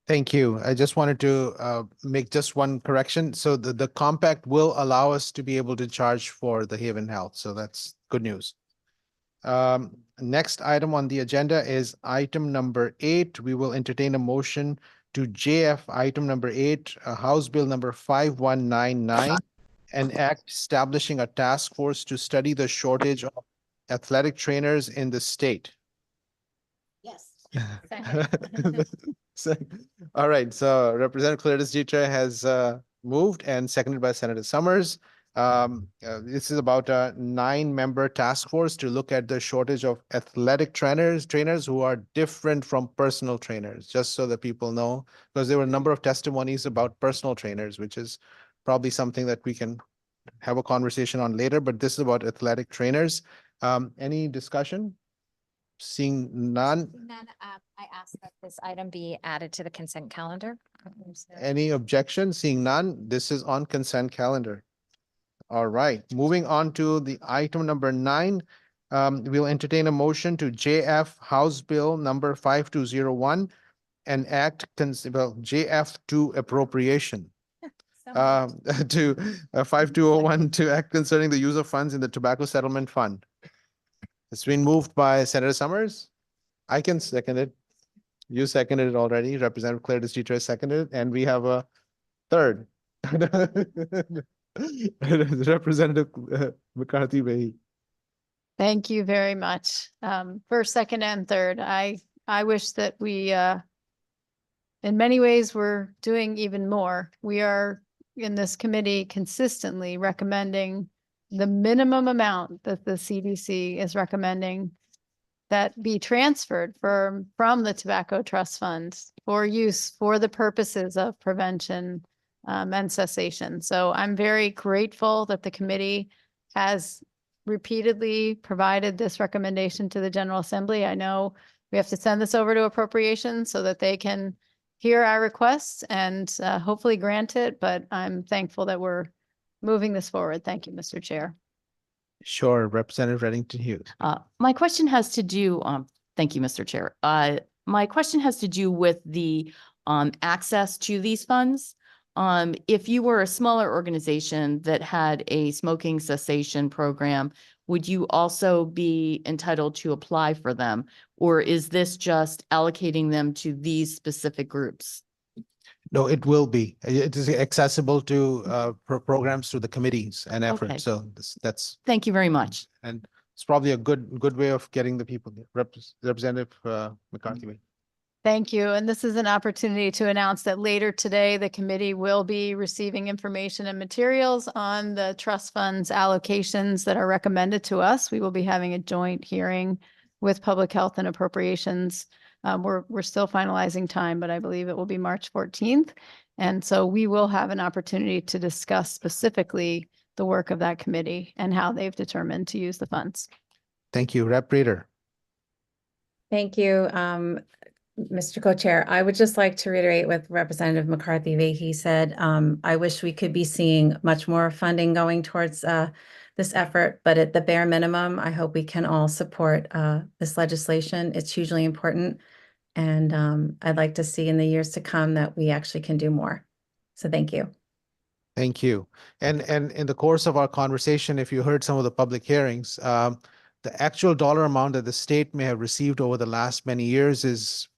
Speaker 2: Thank you. I just wanted to make just one correction. So the compact will allow us to be able to charge for the Haven Health. So that's good news. Next item on the agenda is item number 8. We will entertain a motion to JF item number 8, House Bill number 5199, an act establishing a task force to study the shortage of athletic trainers in the state.
Speaker 3: Yes.
Speaker 2: All right, so Representative Clarence Jeter has moved and seconded by Senator Summers. This is about a 9-member task force to look at the shortage of athletic trainers who are different from personal trainers, just so that people know, because there were a number of testimonies about personal trainers, which is probably something that we can have a conversation on later, but this is about athletic trainers. Any discussion? Seeing none,
Speaker 3: None, I ask that this item be added to the consent calendar.
Speaker 2: any objection? Seeing none, this is on consent calendar. All right, moving on to the item number 9. We'll entertain a motion to JF House Bill number 5201, an act, JF2 appropriation. To 5201 to act concerning the use of funds in the Tobacco Settlement Fund. It's been moved by Senator Summers. I can second it. You seconded it already. Representative Claire Jeter seconded it, and we have a third. Representative McCarthy Vahey.
Speaker 4: Thank you very much. First, second, and third. I wish that we, in many ways, we're doing even more. We are in this committee consistently recommending the minimum amount that the CDC is recommending that be transferred from the Tobacco Trust Fund for use for the purposes of prevention and cessation. So I'm very grateful that the committee has repeatedly provided this recommendation to the General Assembly. I know we have to send this over to appropriations so that they can hear our requests and hopefully grant it, but I'm thankful that we're moving this forward. Thank you, Mr. Chair.
Speaker 2: Sure, Representative Reddington Hughes.
Speaker 17: My question has to do, thank you, Mr. Chair. My question has to do with the access to these funds. If you were a smaller organization that had a smoking cessation program, would you also be entitled to apply for them? Or is this just allocating them to these specific groups?
Speaker 2: No, it will be. It is accessible to programs through the committees and
Speaker 17: Okay.
Speaker 2: efforts. So that's,
Speaker 17: Thank you very much.
Speaker 2: and it's probably a good way of getting the people, Representative McCarthy.
Speaker 4: Thank you. And this is an opportunity to announce that later today, the committee will be receiving information and materials on the trust funds allocations that are recommended to us. We will be having a joint hearing with Public Health and Appropriations. We're still finalizing time, but I believe it will be March 14th. And so we will have an opportunity to discuss specifically the work of that committee and how they've determined to use the funds.
Speaker 2: Thank you. Rep. Reader.
Speaker 16: Thank you, Mr. Co-Chair. I would just like to reiterate what Representative McCarthy Vahey said. I wish we could be seeing much more funding going towards this effort, but at the bare minimum, I hope we can all support this legislation. It's hugely important. And I'd like to see in the years to come that we actually can do more. So thank you.
Speaker 2: Thank you. And in the course of our conversation, if you heard some of the public hearings, the actual dollar amount that the state may have received over the last many years is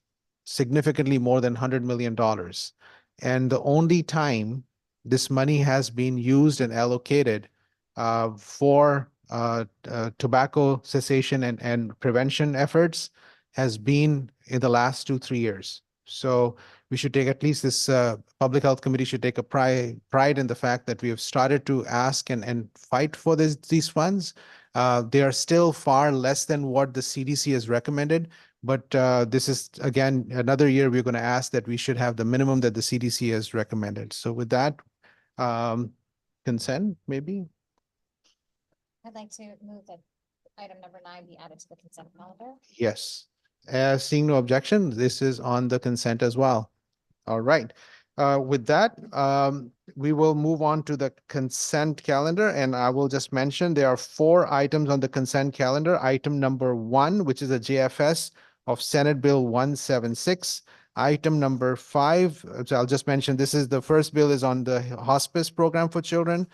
Speaker 2: significantly more than $100 million. And the only time this money has been used and allocated for tobacco cessation and prevention efforts has been in the last 2-3 years. So we should take at least this Public Health Committee should take a pride in the fact that we have started to ask and fight for these funds. They are still far less than what the CDC has recommended. But this is, again, another year we're going to ask that we should have the minimum that the CDC has recommended. So with that, consent, maybe?
Speaker 3: I'd like to move that item number 9 be added to the consent calendar.
Speaker 2: Yes. Seeing no objection, this is on the consent as well. All right. With that, we will move on to the consent calendar, and I will just mention there are 4 items on the consent calendar. Item number 1, which is a JFS of Senate Bill 176. Item number 5, so I'll just mention this is the first bill is on the hospice program for children.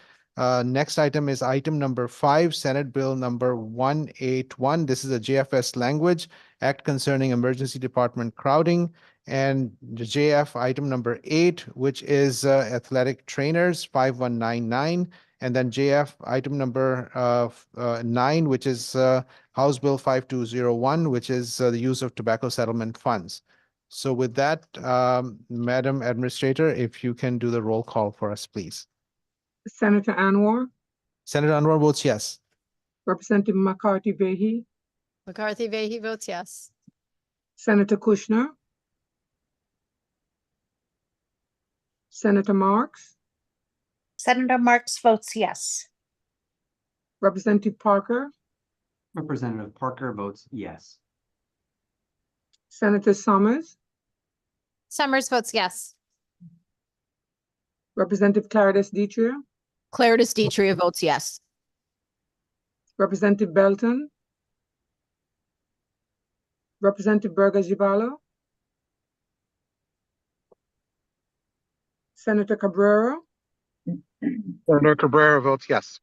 Speaker 2: Next item is item number 5, Senate Bill number 181. This is a JFS language, Act concerning emergency department crowding. And the JF item number 8, which is athletic trainers 5199. And then JF item number 9, which is House Bill 5201, which is the use of tobacco settlement funds. So with that, Madam Administrator, if you can do the roll call for us, please.
Speaker 8: Senator Anwar,
Speaker 2: Senator Anwar votes yes.
Speaker 8: Representative McCarthy Vahey,
Speaker 4: McCarthy Vahey votes yes.
Speaker 8: Senator Kushner, Senator Marks,
Speaker 18: Senator Marks votes yes.
Speaker 8: Representative Parker,
Speaker 9: Representative Parker votes yes.
Speaker 8: Senator Summers,
Speaker 3: Summers votes yes.
Speaker 8: Representative Clarice Dietrich,
Speaker 5: Clarice Dietrich votes yes.
Speaker 8: Representative Belton, Representative Burger Gibalo, Senator Cabrera,
Speaker 2: Senator Cabrera votes yes.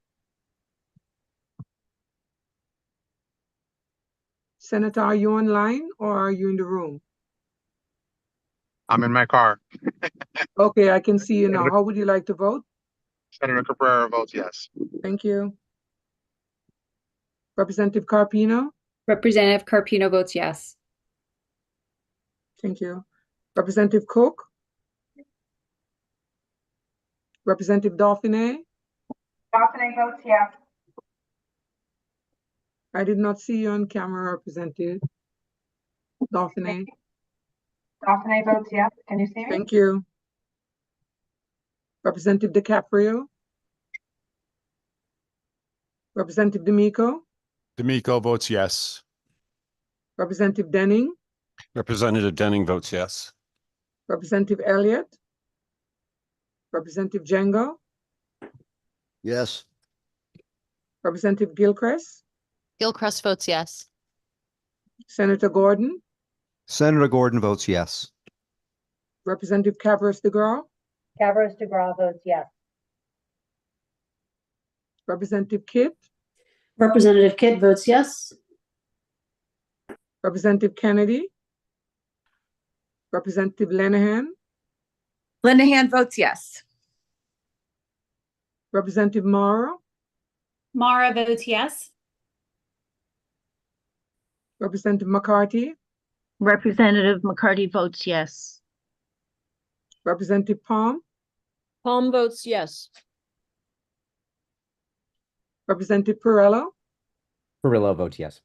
Speaker 8: Senator, are you online or are you in the room?
Speaker 2: I'm in my car.
Speaker 8: Okay, I can see you now. How would you like to vote?
Speaker 2: Senator Cabrera votes yes.
Speaker 8: Thank you. Representative Carpino,
Speaker 1: Representative Carpino votes yes.
Speaker 8: thank you. Representative Cook, Representative Dauphiné,
Speaker 7: Dauphiné votes yes.
Speaker 8: I did not see you on camera, Representative Dauphiné.
Speaker 7: Dauphiné votes yes. Can you see me?
Speaker 8: Thank you. Representative DiCaprio, Representative D'Amico,
Speaker 13: D'Amico votes yes.
Speaker 8: Representative Denning,
Speaker 13: Representative Denning votes yes.
Speaker 8: Representative Elliott, Representative Django,
Speaker 11: Yes.
Speaker 8: Representative Gilchrist,
Speaker 17: Gilchrist votes yes.
Speaker 8: Senator Gordon,
Speaker 14: Senator Gordon votes yes.
Speaker 8: Representative Cavros DeGraw,
Speaker 18: Cavros DeGraw votes yes.
Speaker 8: Representative Kidd,
Speaker 18: Representative Kidd votes yes.
Speaker 8: Representative Kennedy, Representative Lenahan,
Speaker 20: Linehan votes yes.
Speaker 8: Representative Mara,
Speaker 15: Mara votes yes.
Speaker 8: Representative McCarthy,
Speaker 18: Representative McCarty votes yes.
Speaker 8: Representative Palm,
Speaker 18: Palm votes yes.
Speaker 8: Representative Perrello,
Speaker 19: Perillo votes yes.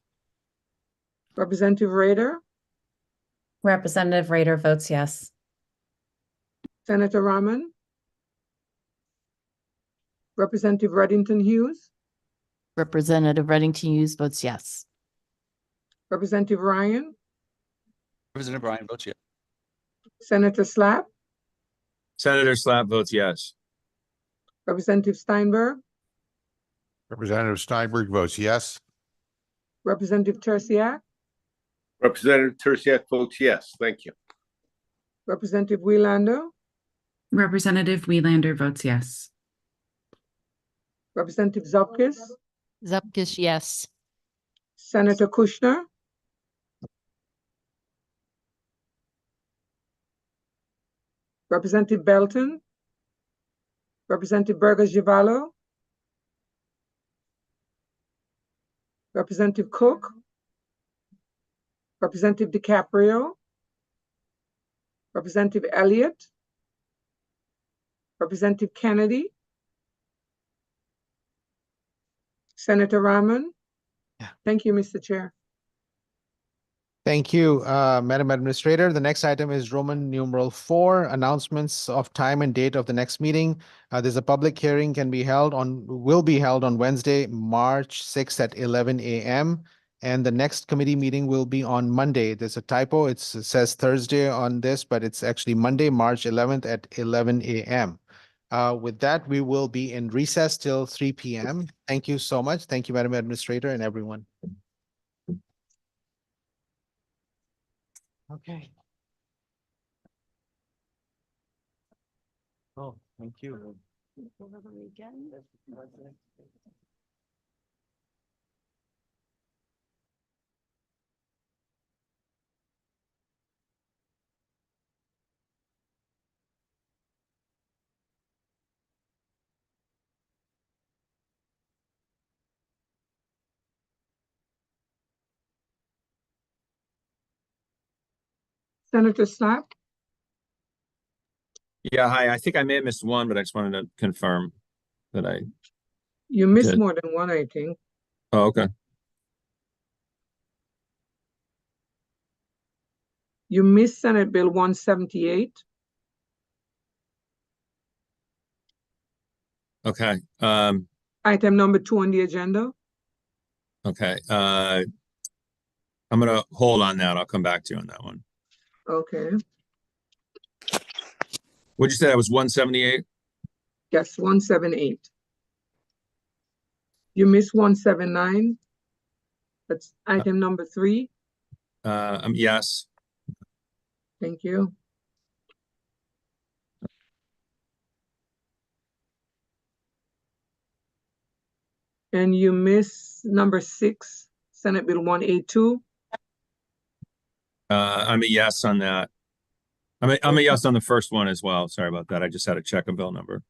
Speaker 8: Representative Raider,
Speaker 16: Representative Rader votes yes.
Speaker 8: Senator Rahman, Representative Reddington Hughes,
Speaker 17: Representative Reddington Hughes votes yes.
Speaker 8: Representative Ryan,
Speaker 19: Representative Ryan votes yes.
Speaker 8: Senator Slapp,
Speaker 22: Senator Slapp votes yes.
Speaker 8: Representative Steinberg,
Speaker 10: Representative Steinberg votes yes.
Speaker 8: Representative Tersiak,
Speaker 21: Representative Tersiak votes yes. Thank you.
Speaker 8: Representative Welander,
Speaker 12: Representative Welander votes yes.
Speaker 8: Representative Zupkis,
Speaker 6: Zupkis, yes.
Speaker 8: Senator Kushner, Representative Belton, Representative Burgess Givallo, Representative Cook, Representative DiCaprio, Representative Elliott, Representative Kennedy, Senator Rahman. Thank you, Mr. Chair.
Speaker 2: Thank you, Madam Administrator. The next item is Roman numeral 4, announcements of time and date of the next meeting. There's a public hearing will be held on Wednesday, March 6th at 11 a.m. And the next committee meeting will be on Monday. There's a typo. It says Thursday on this, but it's actually Monday, March 11th at 11 a.m. With that, we will be in recess till 3 p.m. Thank you so much. Thank you, Madam Administrator, and everyone. Okay. Oh, thank you.
Speaker 17: Over the weekend.
Speaker 8: Senator Slapp,
Speaker 22: Yeah, hi. I think I may have missed one, but I just wanted to confirm that I
Speaker 8: you missed
Speaker 22: did.
Speaker 8: more than one, I think.
Speaker 22: Oh, okay.
Speaker 8: You missed Senate Bill 178.
Speaker 22: Okay.
Speaker 8: Item number 2 on the agenda.
Speaker 22: Okay. I'm gonna hold on that. I'll come back to you on that one.
Speaker 8: Okay.
Speaker 22: What'd you say? That was 178?
Speaker 8: Yes, 178. You missed 179. That's item number 3.
Speaker 22: Yes.
Speaker 8: Thank you. And you miss number 6, Senate Bill 182.
Speaker 22: I'm a yes on that. I'm a yes on the first one as well. Sorry about that. I just had to check a bill number.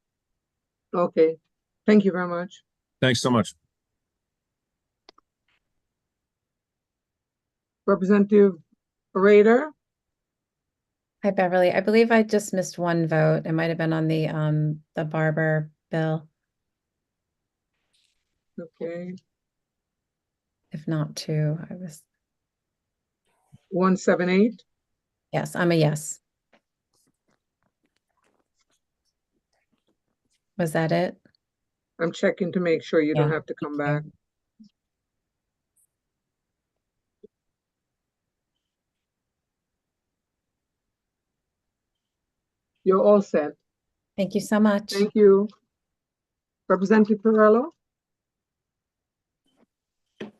Speaker 8: Okay. Thank you very much.
Speaker 22: Thanks so much.
Speaker 8: Representative Raider,
Speaker 16: Hi, Beverly. I believe I just missed one vote. It might have been on the Barber bill,
Speaker 8: okay.
Speaker 16: if not two. I was,
Speaker 8: 178.
Speaker 16: yes, I'm a yes. Was that it?
Speaker 8: I'm checking to make sure you don't
Speaker 16: Yeah.
Speaker 8: have to come back. You're all set.
Speaker 16: Thank you so much.
Speaker 8: Thank you. Representative Perrello,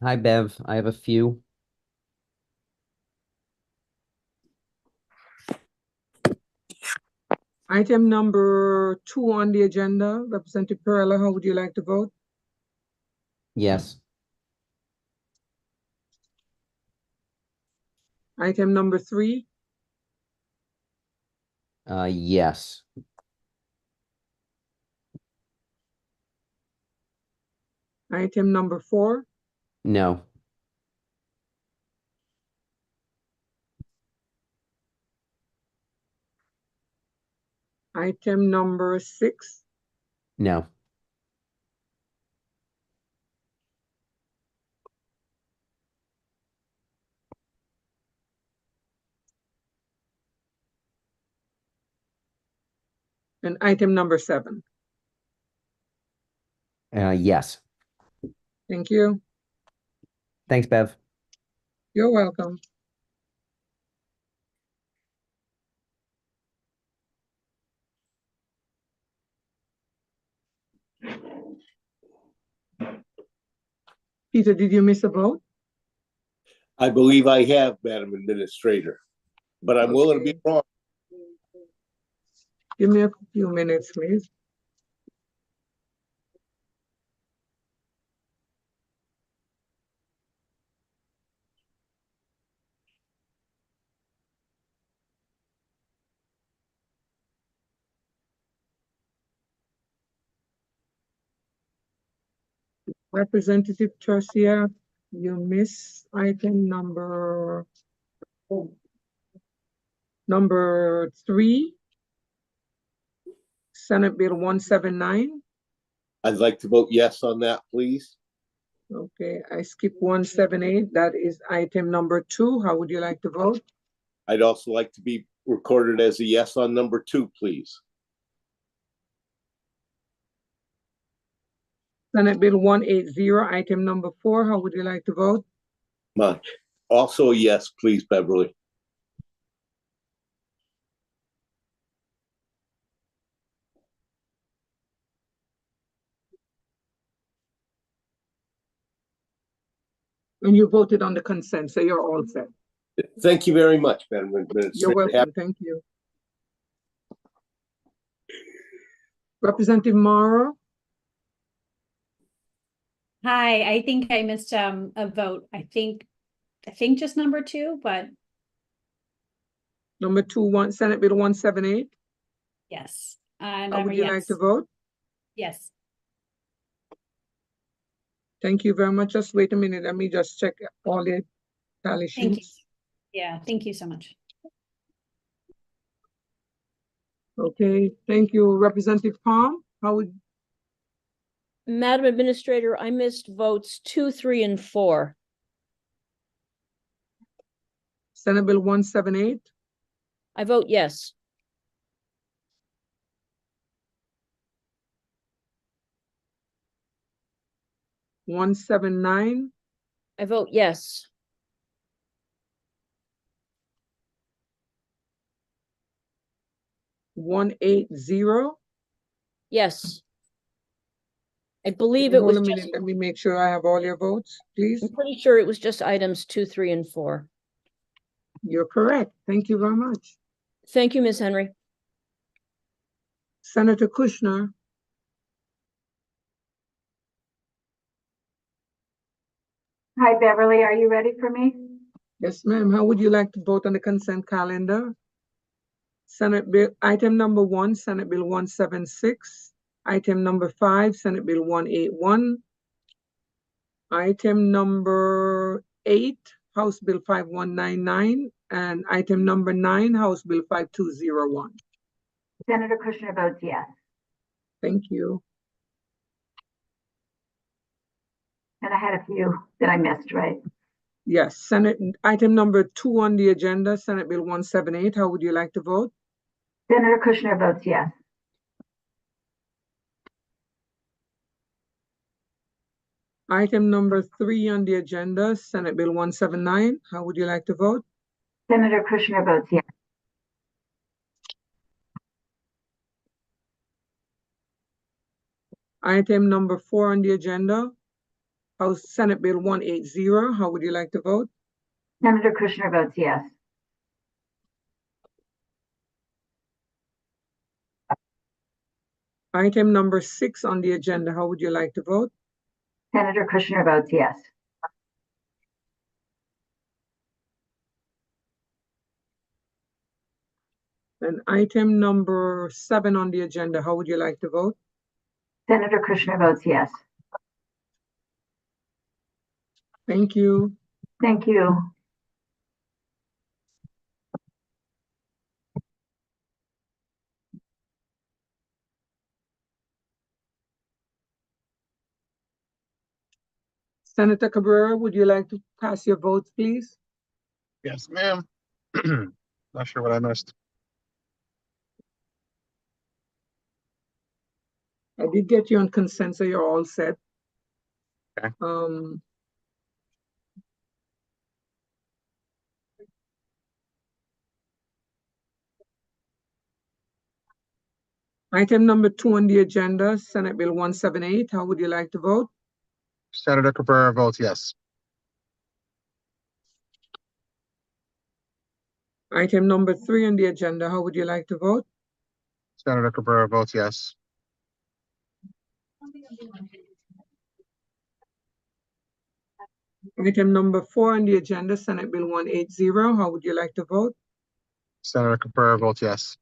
Speaker 19: Hi, Bev. I have a few.
Speaker 8: item number 2 on the agenda. Representative Perrello, how would you like to vote?
Speaker 19: Yes.
Speaker 8: Item number 3,
Speaker 19: Yes.
Speaker 8: item number 4,
Speaker 19: No.
Speaker 8: Item number 6.
Speaker 19: No.
Speaker 8: And item number 7.
Speaker 19: Yes.
Speaker 8: Thank you.
Speaker 19: Thanks, Bev.
Speaker 8: You're welcome. Peter, did you miss a vote?
Speaker 21: I believe I have, Madam Administrator, but I'm willing to be wrong.
Speaker 8: Give me a few minutes, please. Representative Tercia, you miss item number 3, Senate Bill 179.
Speaker 21: I'd like to vote yes on that, please.
Speaker 8: Okay, I skip 178. That is item number 2. How would you like to vote?
Speaker 21: I'd also like to be recorded as a yes on number 2, please.
Speaker 8: Senate Bill 180, item number 4. How would you like to vote?
Speaker 21: Much. Also a yes, please, Beverly.
Speaker 8: And you voted on the consent, so you're all set.
Speaker 21: Thank you very much, Madam Administrator.
Speaker 8: You're welcome. Thank you. Representative Morrow?
Speaker 15: Hi, I think I missed a vote. I think just number 2, but
Speaker 8: Number 2, Senate Bill 178.
Speaker 15: yes. And
Speaker 8: How
Speaker 15: I'm
Speaker 8: would
Speaker 15: a
Speaker 8: you
Speaker 15: yes.
Speaker 8: like to vote?
Speaker 15: Yes.
Speaker 8: Thank you very much. Just wait a minute. Let me just check all the tally
Speaker 15: Thank you.
Speaker 8: sheets.
Speaker 15: Yeah, thank you so much.
Speaker 8: Okay, thank you. Representative Palm, how would,
Speaker 18: Madam Administrator, I missed votes 2, 3, and 4.
Speaker 8: Senate Bill 178?
Speaker 18: I vote yes.
Speaker 8: $179?
Speaker 18: I vote yes.
Speaker 8: $180?
Speaker 18: Yes. I believe
Speaker 8: Okay,
Speaker 18: it was
Speaker 8: hold a
Speaker 18: just,
Speaker 8: minute. Let me make sure I have all your votes, please.
Speaker 18: I'm pretty sure it was just items 2, 3, and 4.
Speaker 8: You're correct. Thank you very much.
Speaker 18: Thank you, Ms. Henry.
Speaker 8: Senator Kushner?
Speaker 4: Hi, Beverly. Are you ready for me?
Speaker 8: Yes, ma'am. How would you like to vote on the consent calendar? Senate Bill, item number 1, Senate Bill 176. Item number 5, Senate Bill 181. Item number 8, House Bill 5199. And item number 9, House Bill 5201.
Speaker 4: Senator Kushner votes yes.
Speaker 8: Thank you.
Speaker 4: And I had a few that I missed, right?
Speaker 8: Yes, Senate, item number 2 on the agenda, Senate Bill 178. How would you like to vote?
Speaker 4: Senator Kushner votes yes.
Speaker 8: Item number 3 on the agenda, Senate Bill 179. How would you like to vote?
Speaker 4: Senator Kushner votes yes.
Speaker 8: Item number 4 on the agenda, House Senate Bill 180. How would you like to vote?
Speaker 4: Senator Kushner votes yes.
Speaker 8: Item number 6 on the agenda, how would you like to vote?
Speaker 4: Senator Kushner votes yes.
Speaker 8: And item number 7 on the agenda, how would you like to vote?
Speaker 4: Senator Kushner votes yes.
Speaker 8: Thank you.
Speaker 4: Thank you.
Speaker 8: Senator Cabrera, would you like to cast your votes, please?
Speaker 2: Yes, ma'am. Not sure what I missed.
Speaker 8: I did get you on consent, so you're all set.
Speaker 2: Okay.
Speaker 8: Item number 2 on the agenda, Senate Bill 178. How would you like to vote?
Speaker 2: Senator Cabrera votes yes.
Speaker 8: Item number 3 on the agenda, how would you like to vote?
Speaker 2: Senator Cabrera votes yes.
Speaker 8: Item number 4 on the agenda, Senate Bill 180. How would you like to vote?
Speaker 2: Senator Cabrera votes yes.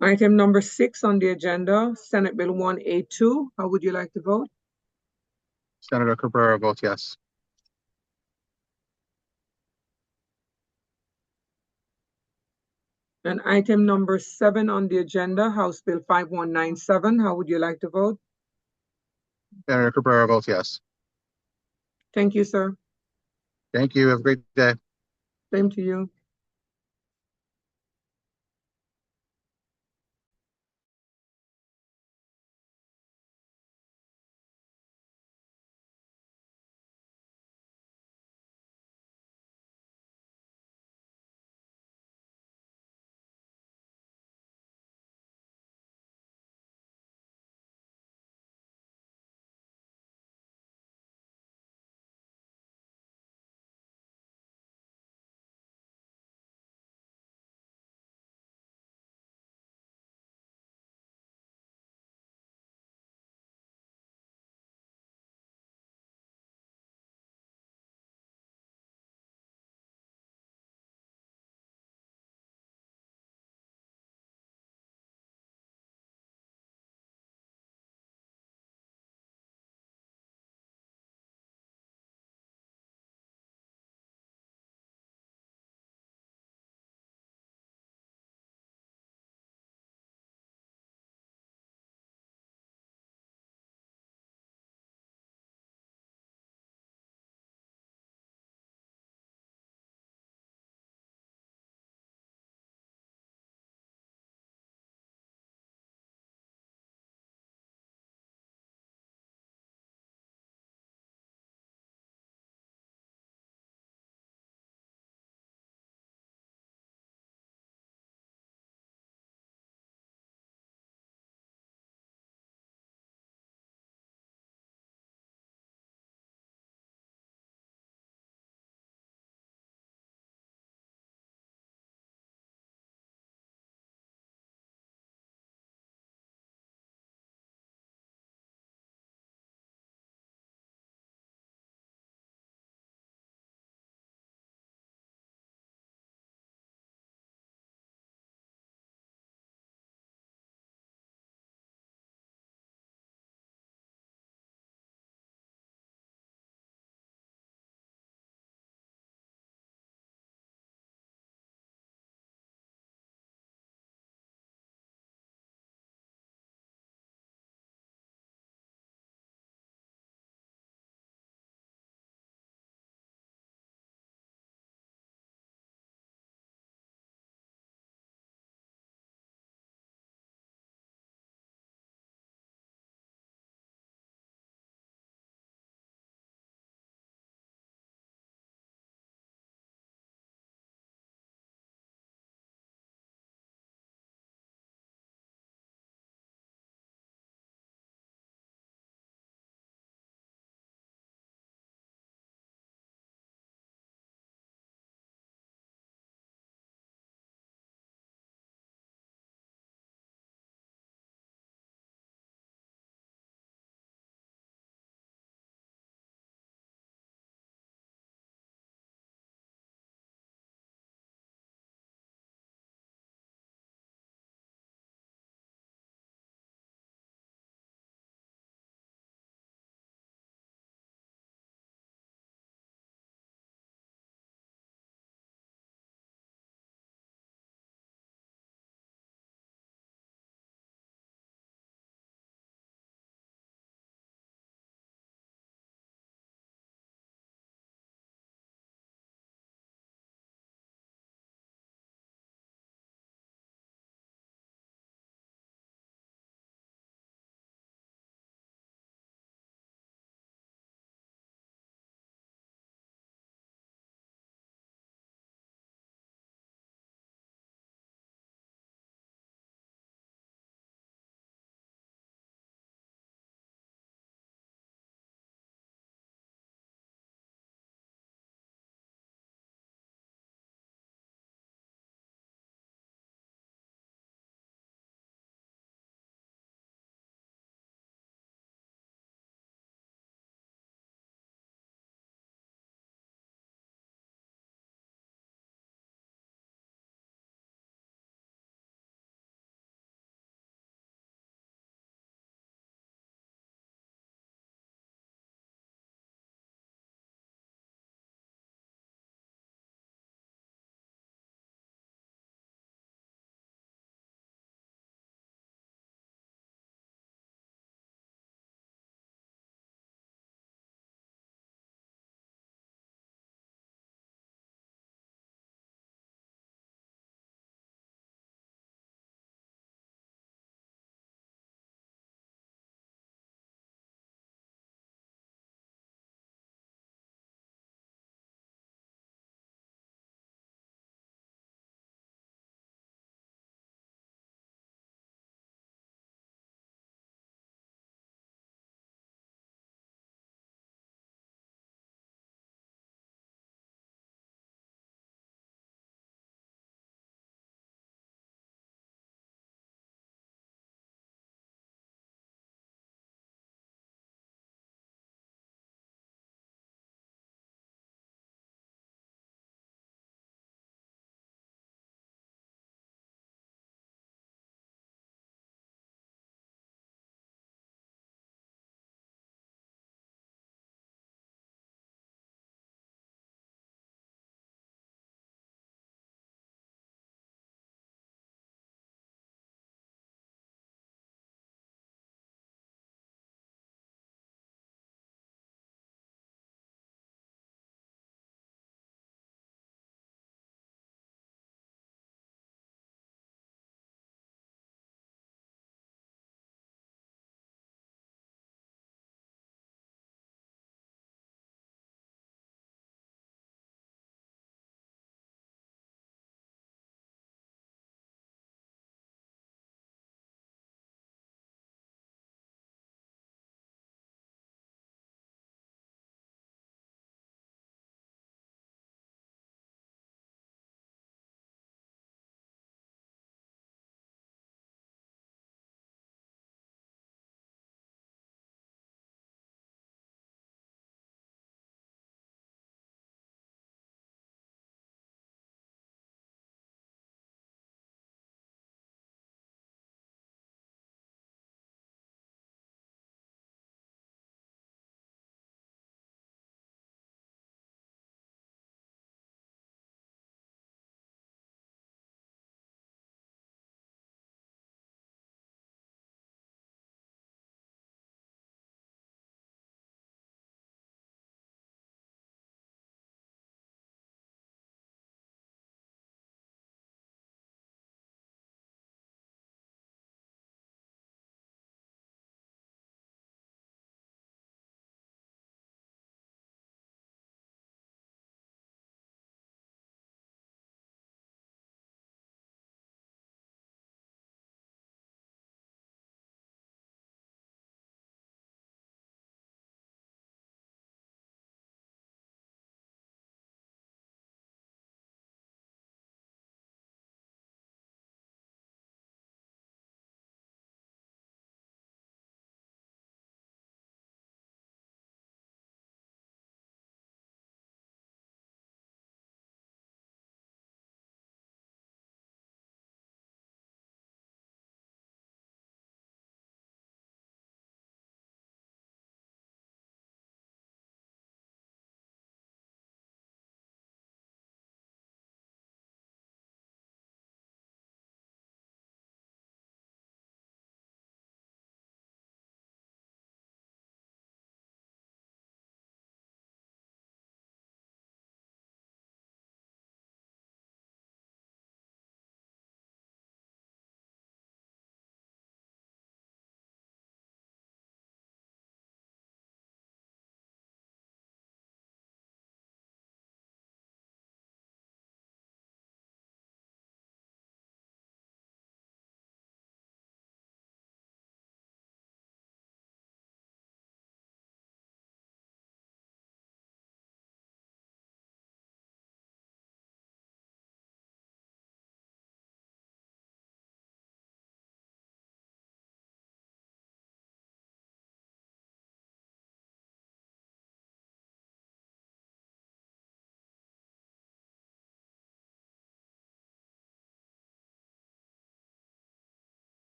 Speaker 8: Item number 6 on the agenda, Senate Bill 182. How would you like to vote?
Speaker 2: Senator Cabrera votes yes.
Speaker 8: And item number 7 on the agenda, House Bill 5197. How would you like to vote?
Speaker 2: Senator Cabrera votes yes.
Speaker 8: Thank you, sir.
Speaker 2: Thank you. Have a great day.
Speaker 8: Same to you.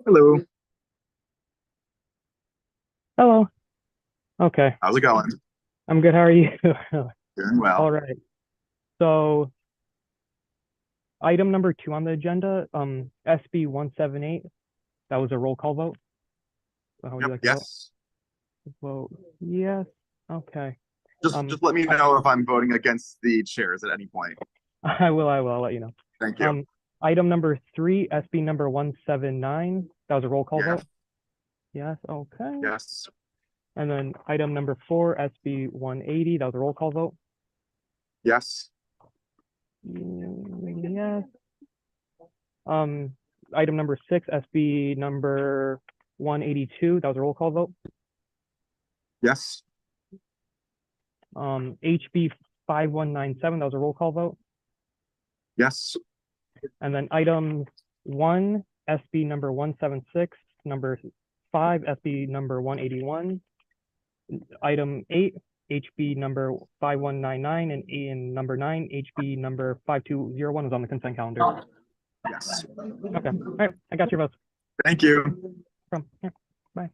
Speaker 3: Hello.
Speaker 9: Hello. Okay.
Speaker 3: How's it going?
Speaker 9: I'm good. How are you?
Speaker 3: Doing well.
Speaker 9: All right. So item number 2 on the agenda, SB 178, that was a roll call vote. So how would you like to vote?
Speaker 3: Yes.
Speaker 9: Vote yes. Okay.
Speaker 3: Just let me know if I'm voting against the chairs at any point.
Speaker 9: I will. I'll let you know.
Speaker 3: Thank you.
Speaker 9: Item number 3, SB number 179, that was a roll call
Speaker 3: Yes.
Speaker 9: vote. Yes. Okay.
Speaker 3: Yes.
Speaker 9: And then item number 4, SB 180, that was a roll call vote.
Speaker 3: Yes.
Speaker 9: Yes. Item number 6, SB number 182, that was a roll call vote.
Speaker 3: Yes.
Speaker 9: HB 5197, that was a roll call vote.
Speaker 3: Yes.
Speaker 9: And then item 1, SB number 176, number 5, SB number 181, item 8, HB number 5199, and number 9, HB number 5201 is on the consent calendar.
Speaker 3: Yes.
Speaker 9: Okay. All right. I got your votes.
Speaker 3: Thank you.
Speaker 9: From here. Bye.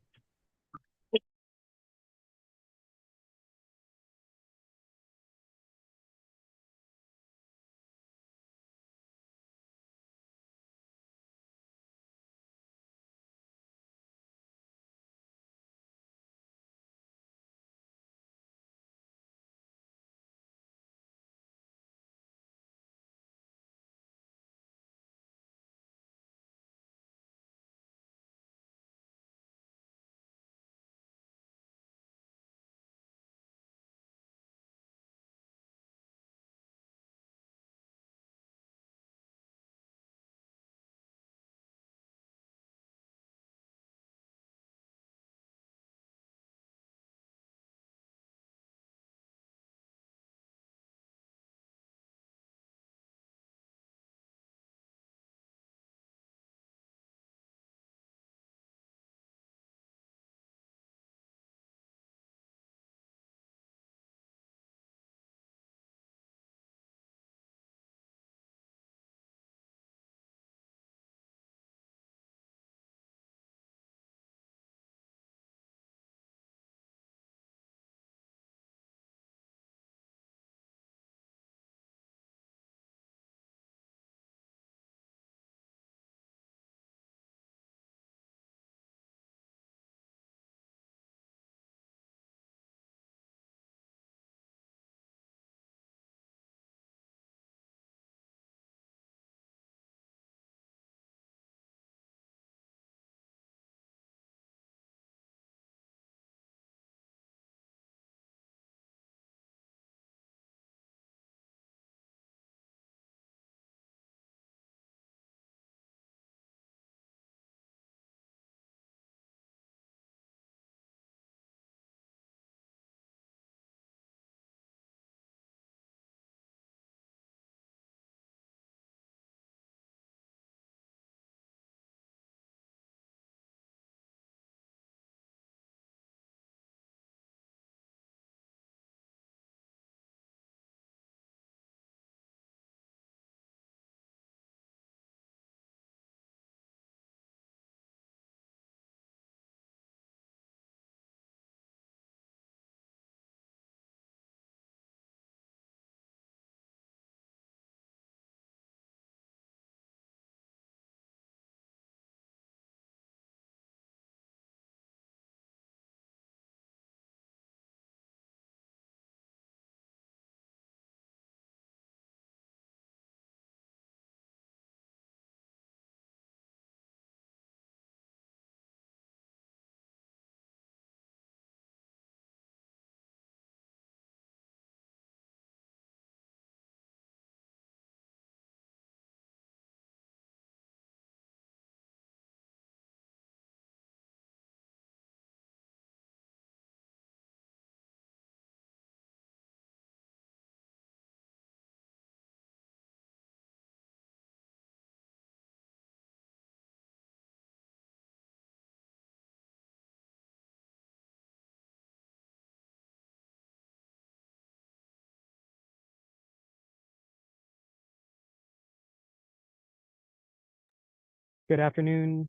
Speaker 9: Good afternoon,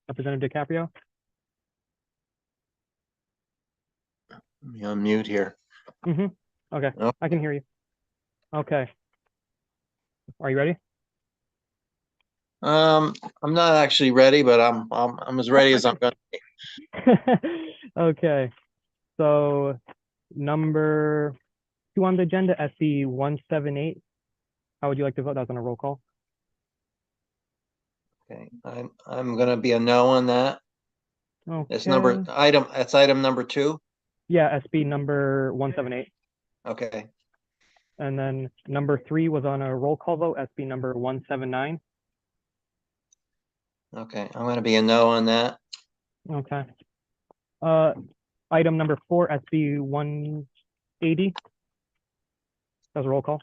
Speaker 9: Representative DiCaprio.
Speaker 1: Let me unmute here.
Speaker 9: Okay,
Speaker 1: Oh.
Speaker 9: I can hear you. Okay. Are you ready?
Speaker 1: I'm not actually ready, but I'm as ready as I'm gonna be.
Speaker 9: Okay, so number 2 on the agenda, SB 178. How would you like to vote? That was on a roll call.
Speaker 1: Okay, I'm gonna be a no on that. It's
Speaker 9: Okay.
Speaker 1: that's item number 2.
Speaker 9: Yeah, SB number 178.
Speaker 1: Okay,
Speaker 9: And then number 3 was on a roll call vote, SB number 179.
Speaker 1: okay, I'm gonna be a no on that.
Speaker 9: Okay. Item number 4, SB 180. That was a roll call.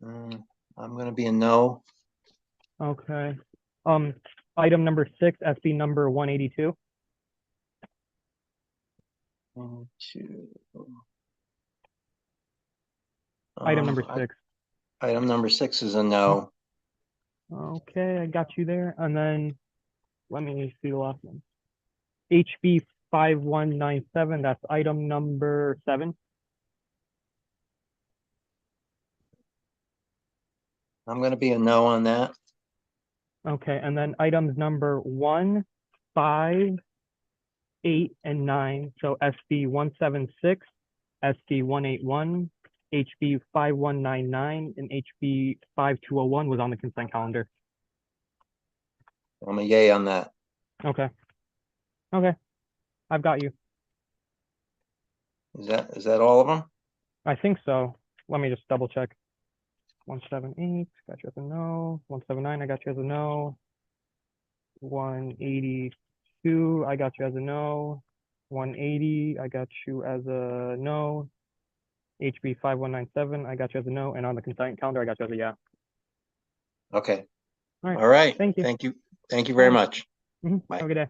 Speaker 1: I'm gonna be a no.
Speaker 9: Okay. Item number 6, SB number 182. Item number 6.
Speaker 1: Item number 6 is a no.
Speaker 9: Okay, I got you there. And then let me see the last one. HB 5197, that's item number 7.
Speaker 1: I'm gonna be a no on that.
Speaker 9: Okay, and then items number 1, 5, 8, and 9. So SB 176, SB 181, HB 5199, and HB 5201 was on the consent calendar.
Speaker 1: I'm a yay on that.
Speaker 9: Okay. Okay, I've got you.
Speaker 1: Is that all of them?
Speaker 9: I think so. Let me just double check. 178, got you as a no. 179, I got you as a no. 182, I got you as a no. 180, I got you as a no. HB 5197, I got you as a no. And on the consent calendar, I got you as a yeah.
Speaker 1: Okay.
Speaker 9: All right.
Speaker 1: All right.
Speaker 9: Thank you.
Speaker 1: Thank you. Thank you very
Speaker 9: Bye.
Speaker 1: much.
Speaker 9: Have
Speaker 1: Bye.
Speaker 9: a good day.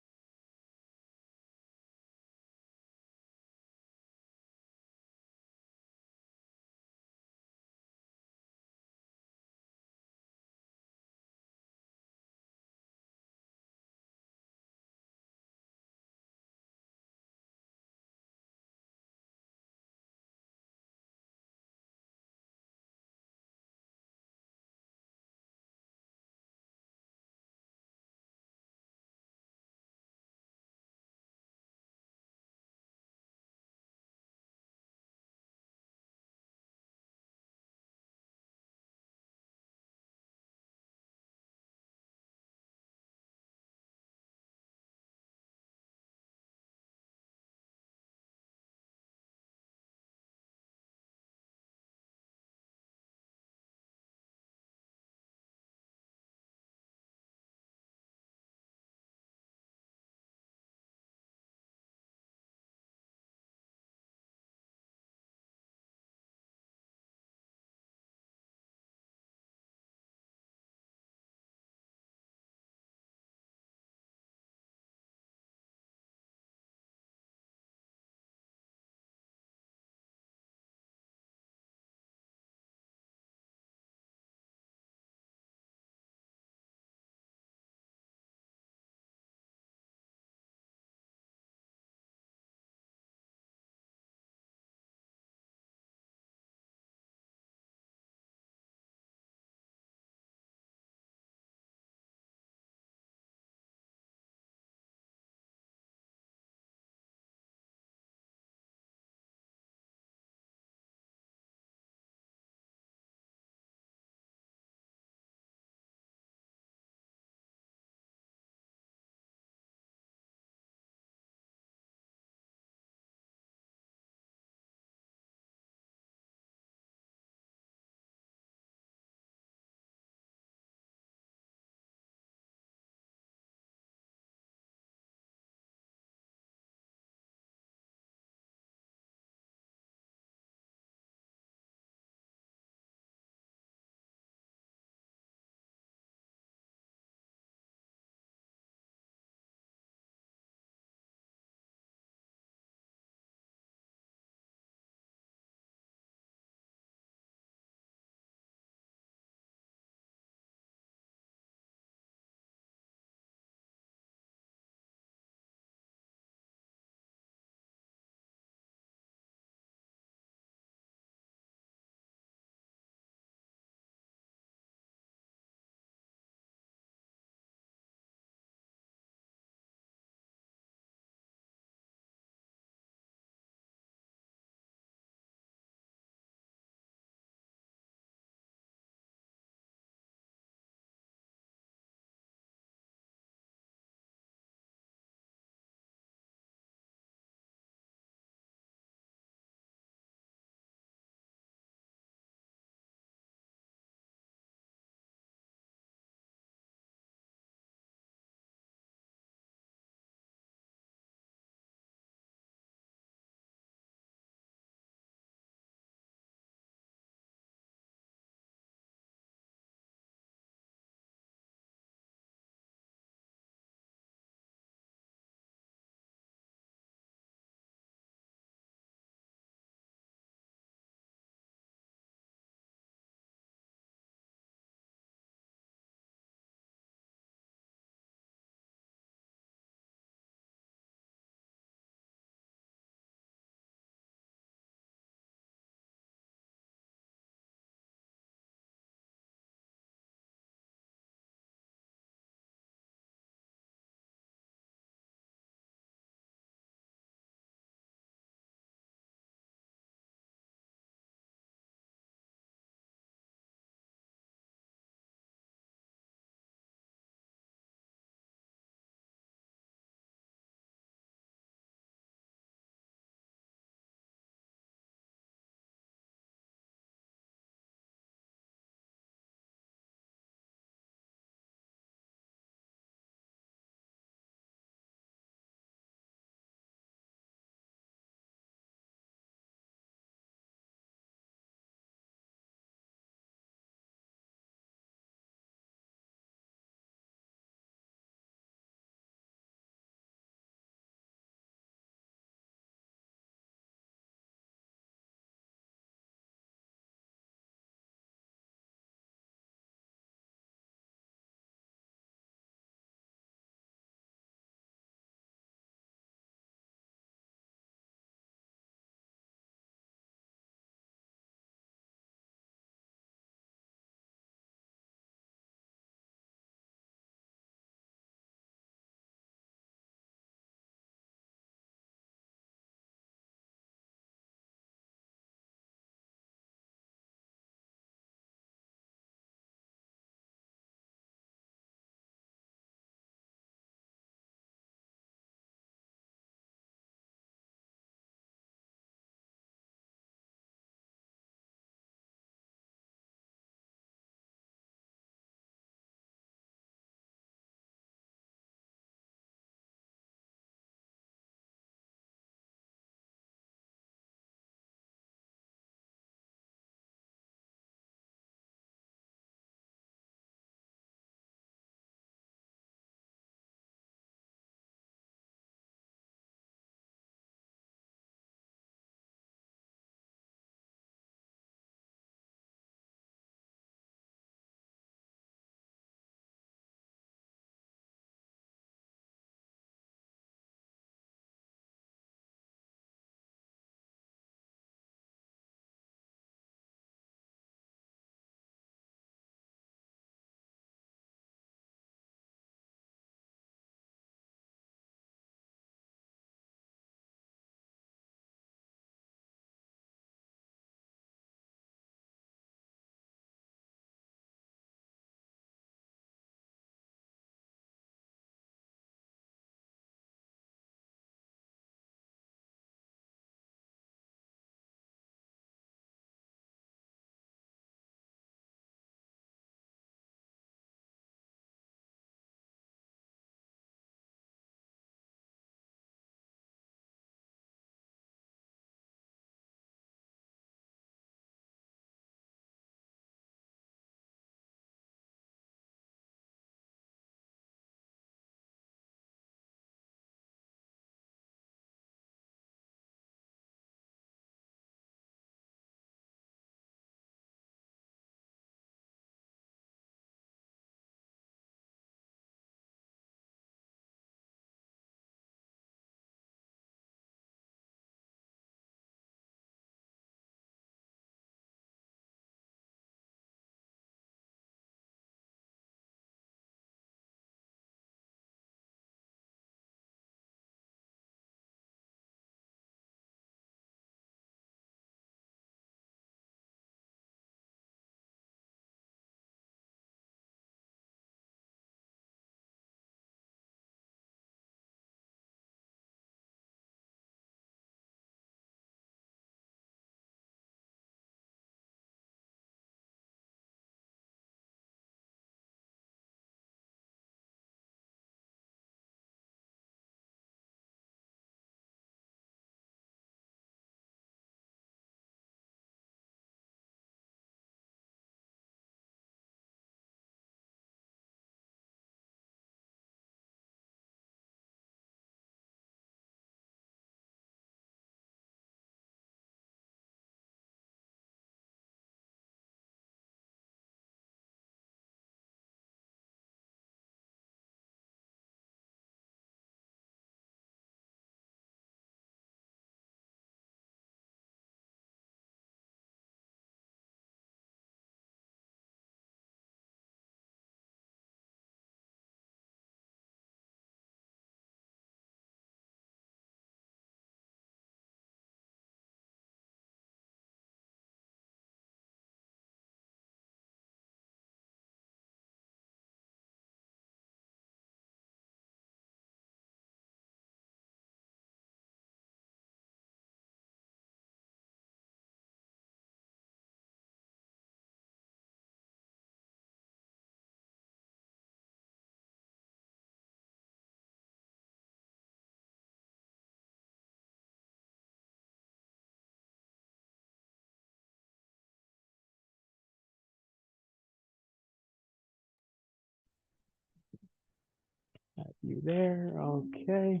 Speaker 9: you there. Okay.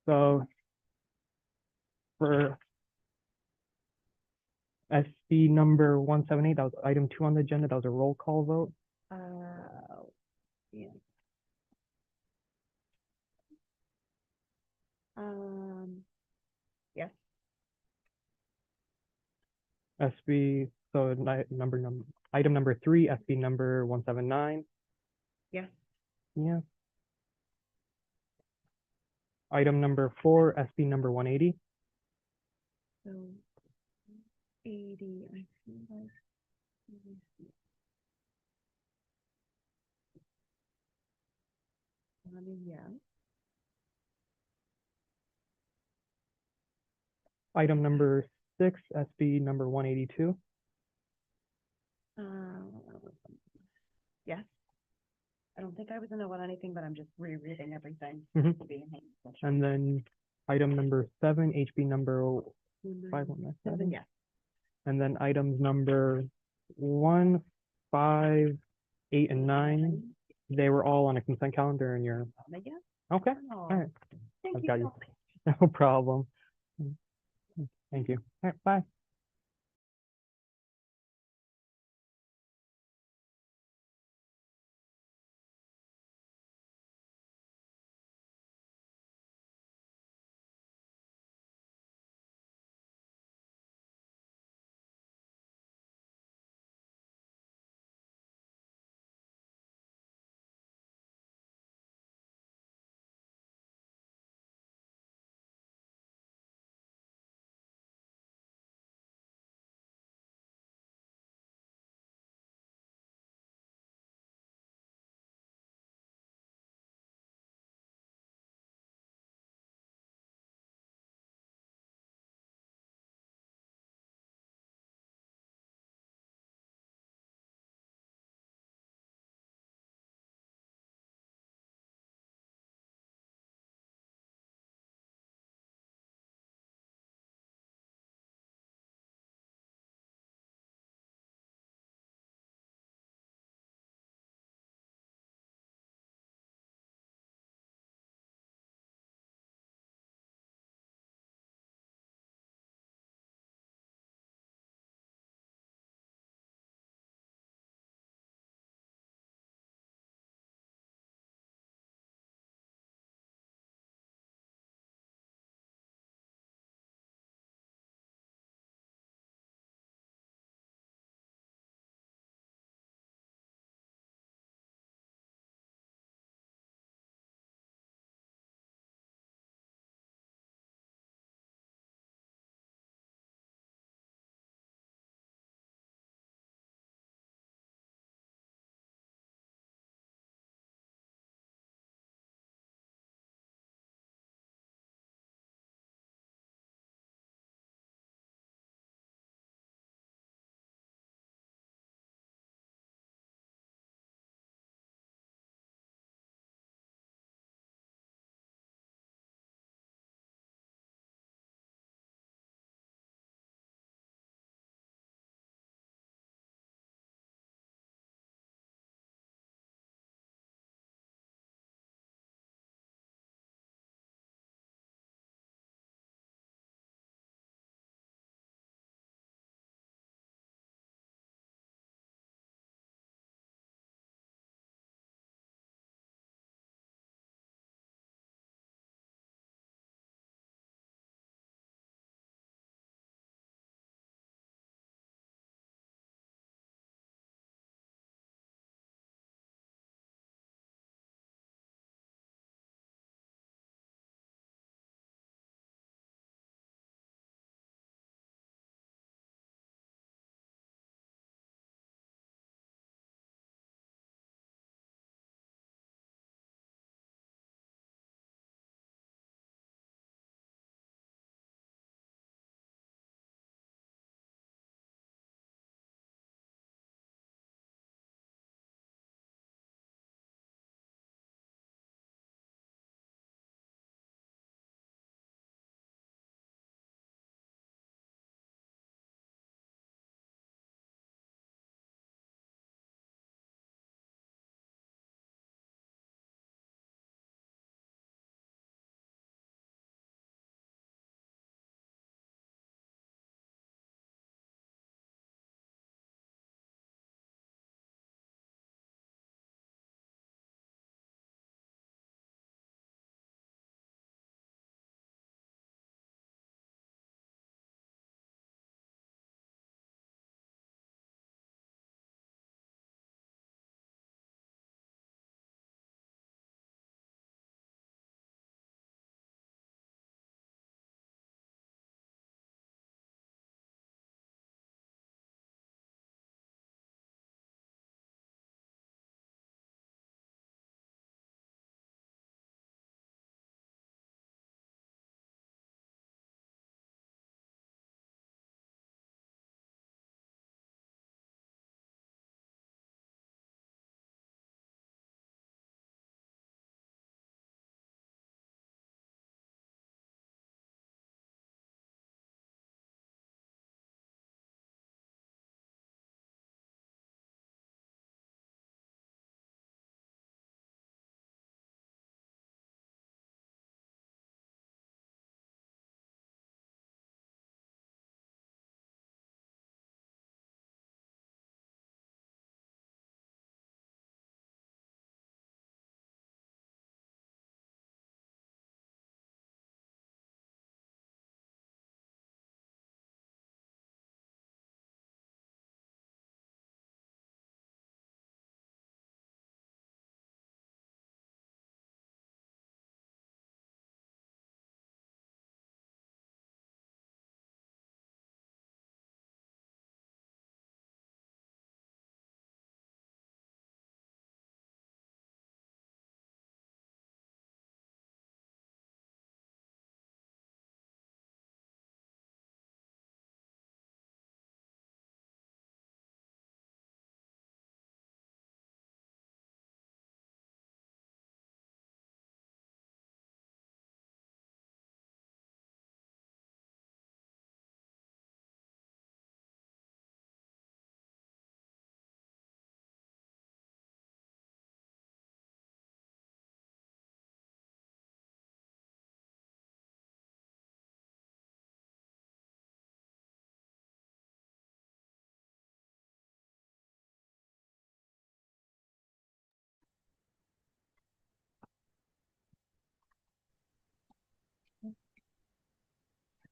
Speaker 9: So for SB number 178, that was item 2 on the agenda. That was a roll call vote.
Speaker 6: Yeah. Yes.
Speaker 9: SB, so item number 3, SB number 179.
Speaker 6: Yes.
Speaker 9: Yeah. Item number 4, SB number 180.
Speaker 6: So 80, I feel like. Yeah.
Speaker 9: Item number 6, SB number 182.
Speaker 6: Yes. I don't think I was in the one anything, but I'm just rereading everything.
Speaker 9: Mhm.
Speaker 6: to be in hand.
Speaker 9: And then item number 7, HB number 5197.
Speaker 6: Yes.
Speaker 9: And then items number 1, 5, 8, and 9, they were all on a consent calendar in your,
Speaker 6: Yeah.
Speaker 9: okay,
Speaker 6: Oh,
Speaker 9: all right.
Speaker 6: Thank
Speaker 9: I've
Speaker 6: you
Speaker 9: got
Speaker 6: so
Speaker 9: you.
Speaker 6: much.
Speaker 9: No problem. Thank you. All right, bye.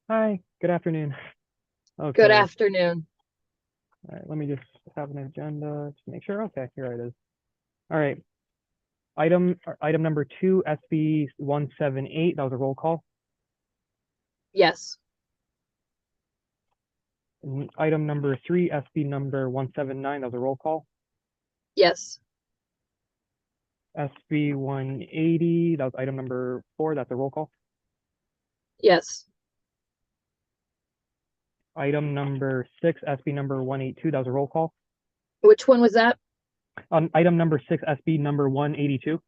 Speaker 9: Hi, good afternoon.
Speaker 18: Good
Speaker 9: Okay,
Speaker 18: afternoon.
Speaker 9: all right, let me just have an agenda to make sure. Okay, here it is. All right. Item number 2, SB 178, that was a roll call.
Speaker 18: Yes.
Speaker 9: And item number 3, SB number 179, that was a roll call.
Speaker 18: Yes.
Speaker 9: SB 180, that was item number 4, that's a roll call.
Speaker 18: Yes.
Speaker 9: Item number 6, SB number 182, that was a roll call.
Speaker 18: Which one was that?
Speaker 9: On item number 6, SB number 182,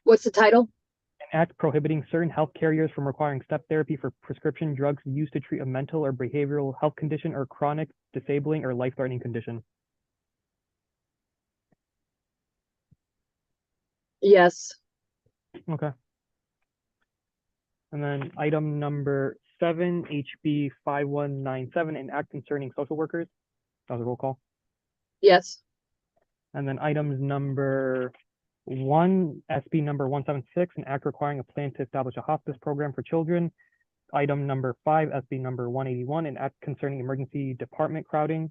Speaker 18: What's the title?
Speaker 9: an act prohibiting certain health carriers from requiring step therapy for prescription drugs used to treat a mental or behavioral health condition or chronic, disabling, or life-threatening condition.
Speaker 18: Yes.
Speaker 9: Okay. And then item number 7, HB 5197, an act concerning social workers. That was a roll call.
Speaker 18: Yes.
Speaker 9: And then items number 1, SB number 176, an act requiring a plan to establish a hospice program for children. Item number 5, SB number 181, an act concerning emergency department crowding.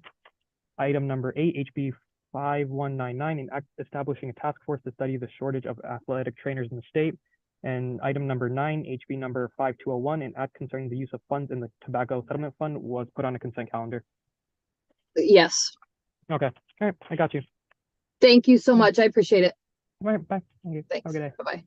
Speaker 9: Item number 8, HB 5199, an act establishing a task force to study the shortage of athletic trainers in the state. And item number 9, HB number 5201, an act concerning the use of funds in the tobacco settlement fund was put on a consent calendar.
Speaker 18: Yes.
Speaker 9: Okay, all right, I got you.
Speaker 18: Thank you so much. I appreciate it.
Speaker 9: All right, bye. Thank you.
Speaker 18: Thanks.
Speaker 9: Have a good day.
Speaker 18: Bye-bye.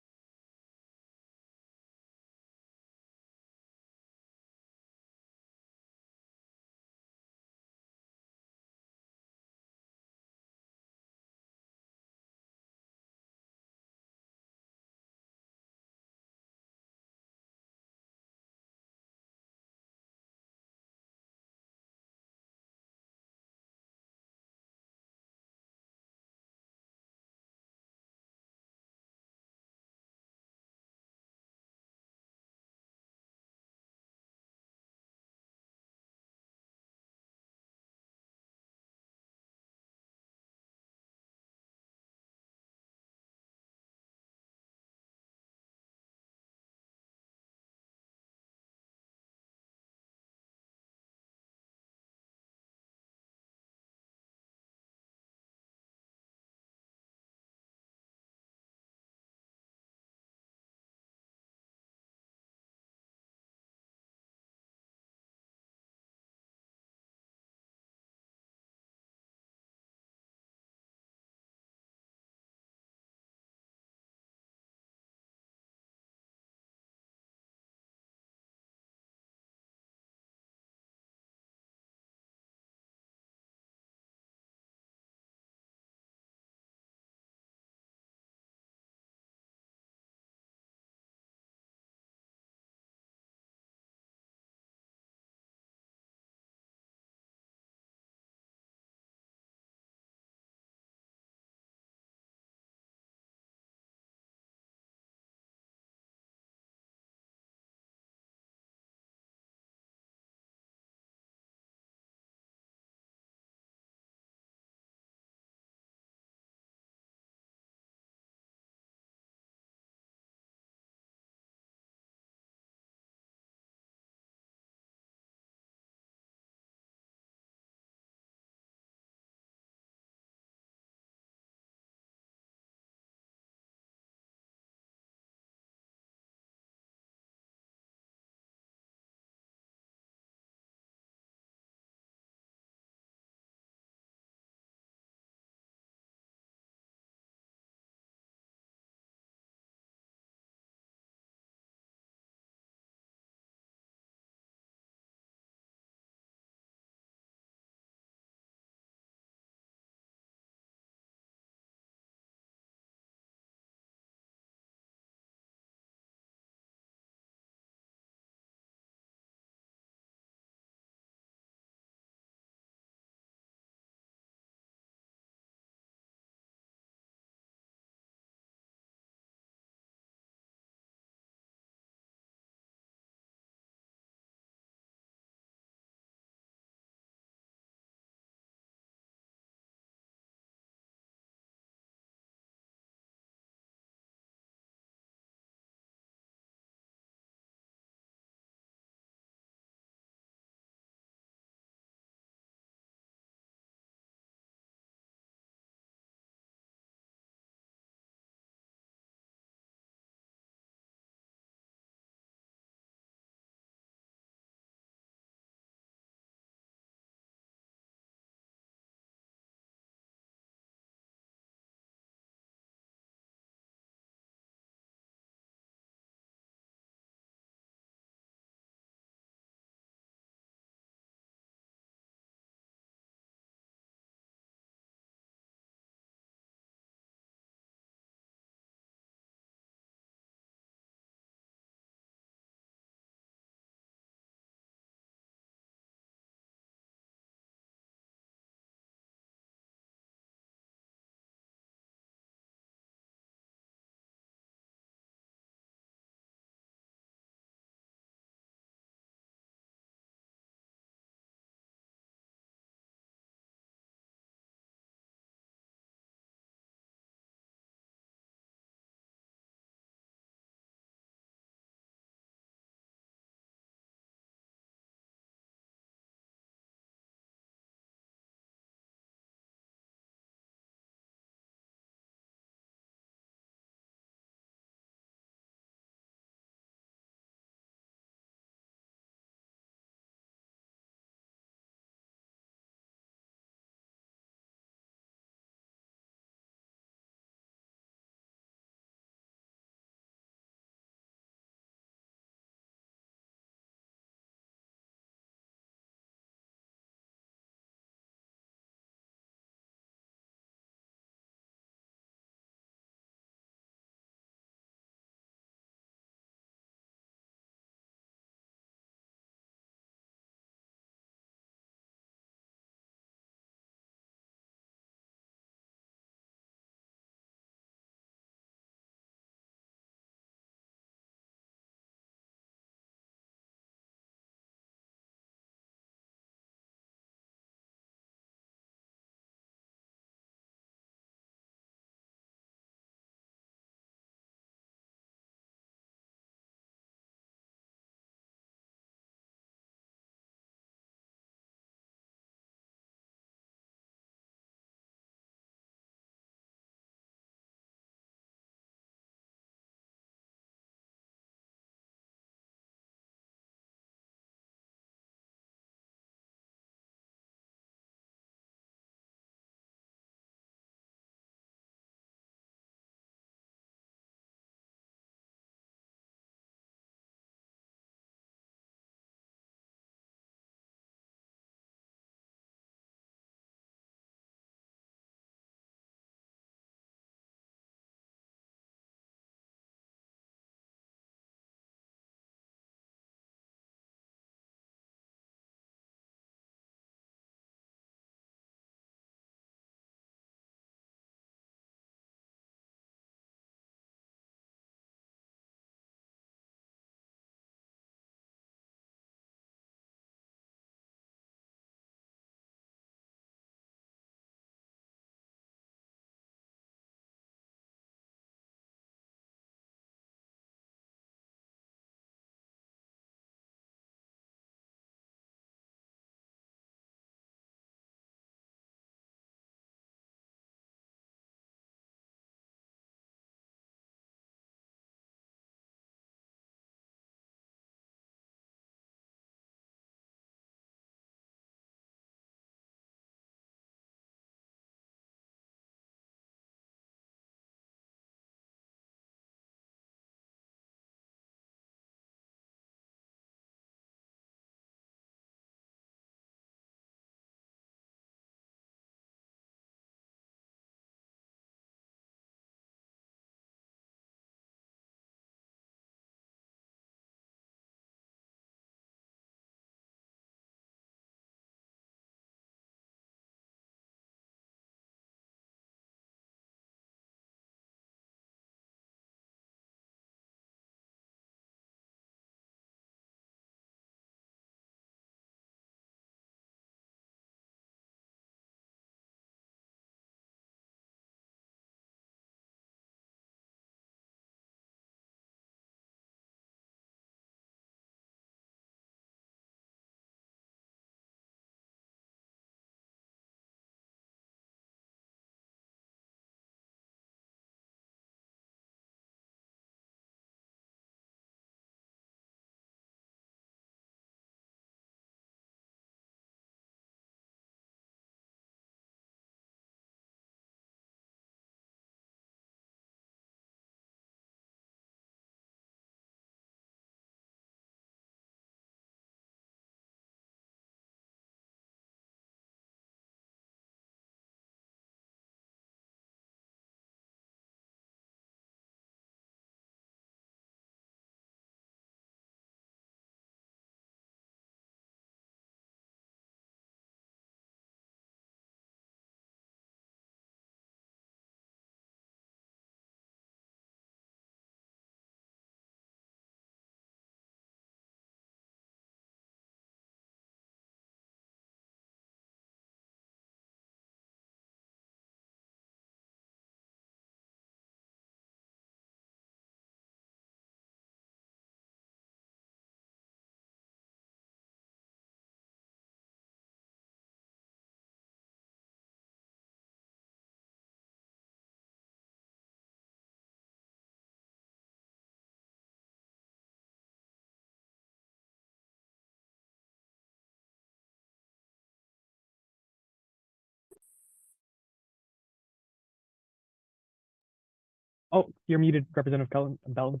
Speaker 9: Oh, you're muted, Representative Bell.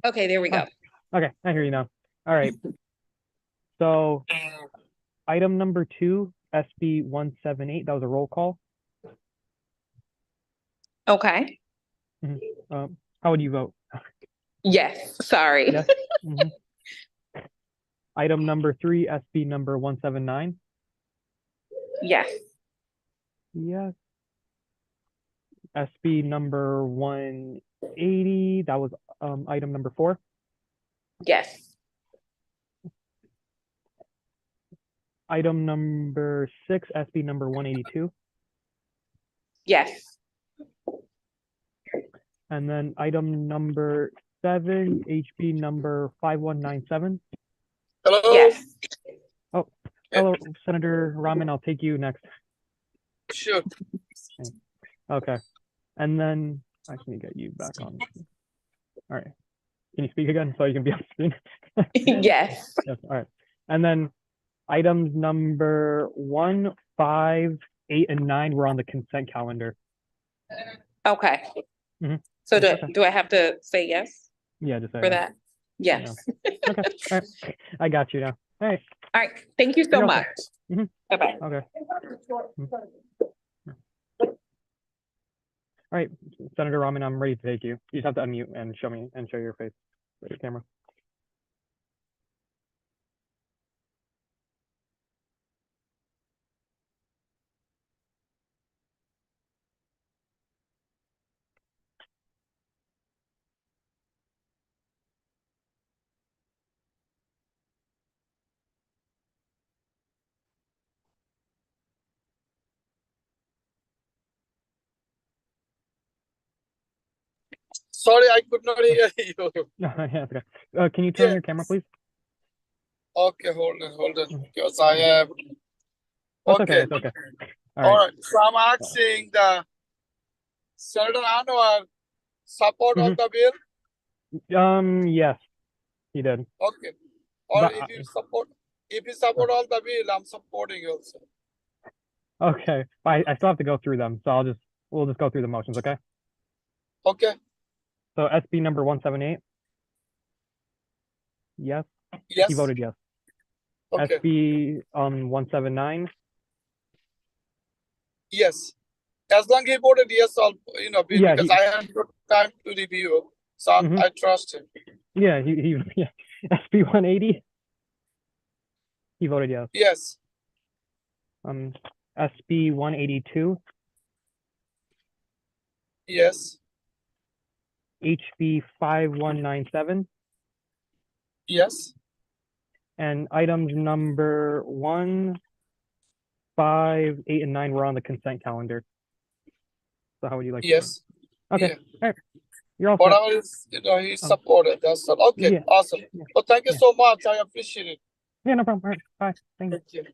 Speaker 5: Okay, there we go.
Speaker 9: Okay, I hear you now. All right. So item number 2, SB 178, that was a roll call.
Speaker 5: Okay.
Speaker 9: How would you vote?
Speaker 5: Yes, sorry.
Speaker 9: Yes. Mhm. Item number 3, SB number 179.
Speaker 5: Yes.
Speaker 9: Yes. SB number 180, that was item number 4.
Speaker 5: Yes.
Speaker 9: Item number 6, SB number 182.
Speaker 5: Yes.
Speaker 9: And then item number 7, HB number 5197.
Speaker 5: Hello? Yes.
Speaker 9: Oh, hello, Senator Rahman, I'll take you next.
Speaker 5: Sure.
Speaker 9: Okay. And then I can get you back on. All right. Can you speak again so you can be on screen?
Speaker 5: Yes.
Speaker 9: Yes. All right. And then items number 1, 5, 8, and 9 were on the consent calendar.
Speaker 5: Okay.
Speaker 9: Mhm.
Speaker 5: So
Speaker 9: Okay.
Speaker 5: do I have to say yes
Speaker 9: Yeah, just say
Speaker 5: for
Speaker 9: yes.
Speaker 5: that? Yes.
Speaker 9: Okay. All right. I got you now. All right.
Speaker 5: All right. Thank you so
Speaker 9: You're
Speaker 5: much.
Speaker 9: welcome.
Speaker 5: Bye-bye.
Speaker 9: Okay. All right, Senator Rahman, I'm ready to take you. You just have to unmute and show me and show your face, your camera.
Speaker 7: Sorry, I could not hear you.
Speaker 9: Yeah, okay. Can you turn your camera, please?
Speaker 7: Okay, hold on, because I have.
Speaker 9: That's okay.
Speaker 7: Okay.
Speaker 9: It's okay.
Speaker 7: All right. So I'm asking the Senator Anwar support on the bill.
Speaker 9: Yes, he did.
Speaker 7: Okay. Or
Speaker 9: But,
Speaker 7: if you support all the bill, I'm supporting also.
Speaker 9: okay, I still have to go through them, so we'll just go through the motions, okay?
Speaker 7: Okay.
Speaker 9: So SB number 178. Yes.
Speaker 7: Yes.
Speaker 9: He voted yes.
Speaker 7: Okay.
Speaker 9: SB 179.
Speaker 7: Yes. As long he voted yes, I'll bill
Speaker 9: Yeah,
Speaker 7: because
Speaker 9: he-
Speaker 7: I have no time to review, so I trust him.
Speaker 9: Yeah, he yeah. SB 180. He voted yes.
Speaker 7: Yes.
Speaker 9: SB 182.
Speaker 7: Yes.
Speaker 9: HB 5197.
Speaker 7: Yes.
Speaker 9: And items number 1, 5, 8, and 9 were on the consent calendar. So how would you like?
Speaker 7: Yes.
Speaker 9: To okay.
Speaker 7: Yeah.
Speaker 9: All right. You're all set.
Speaker 7: Whatever is, he supported. That's all. Okay.
Speaker 9: Yeah.
Speaker 7: Awesome. Well, thank you so much. I appreciate it.
Speaker 9: Yeah, no problem. All right. Bye. Thank you.
Speaker 7: Thank you.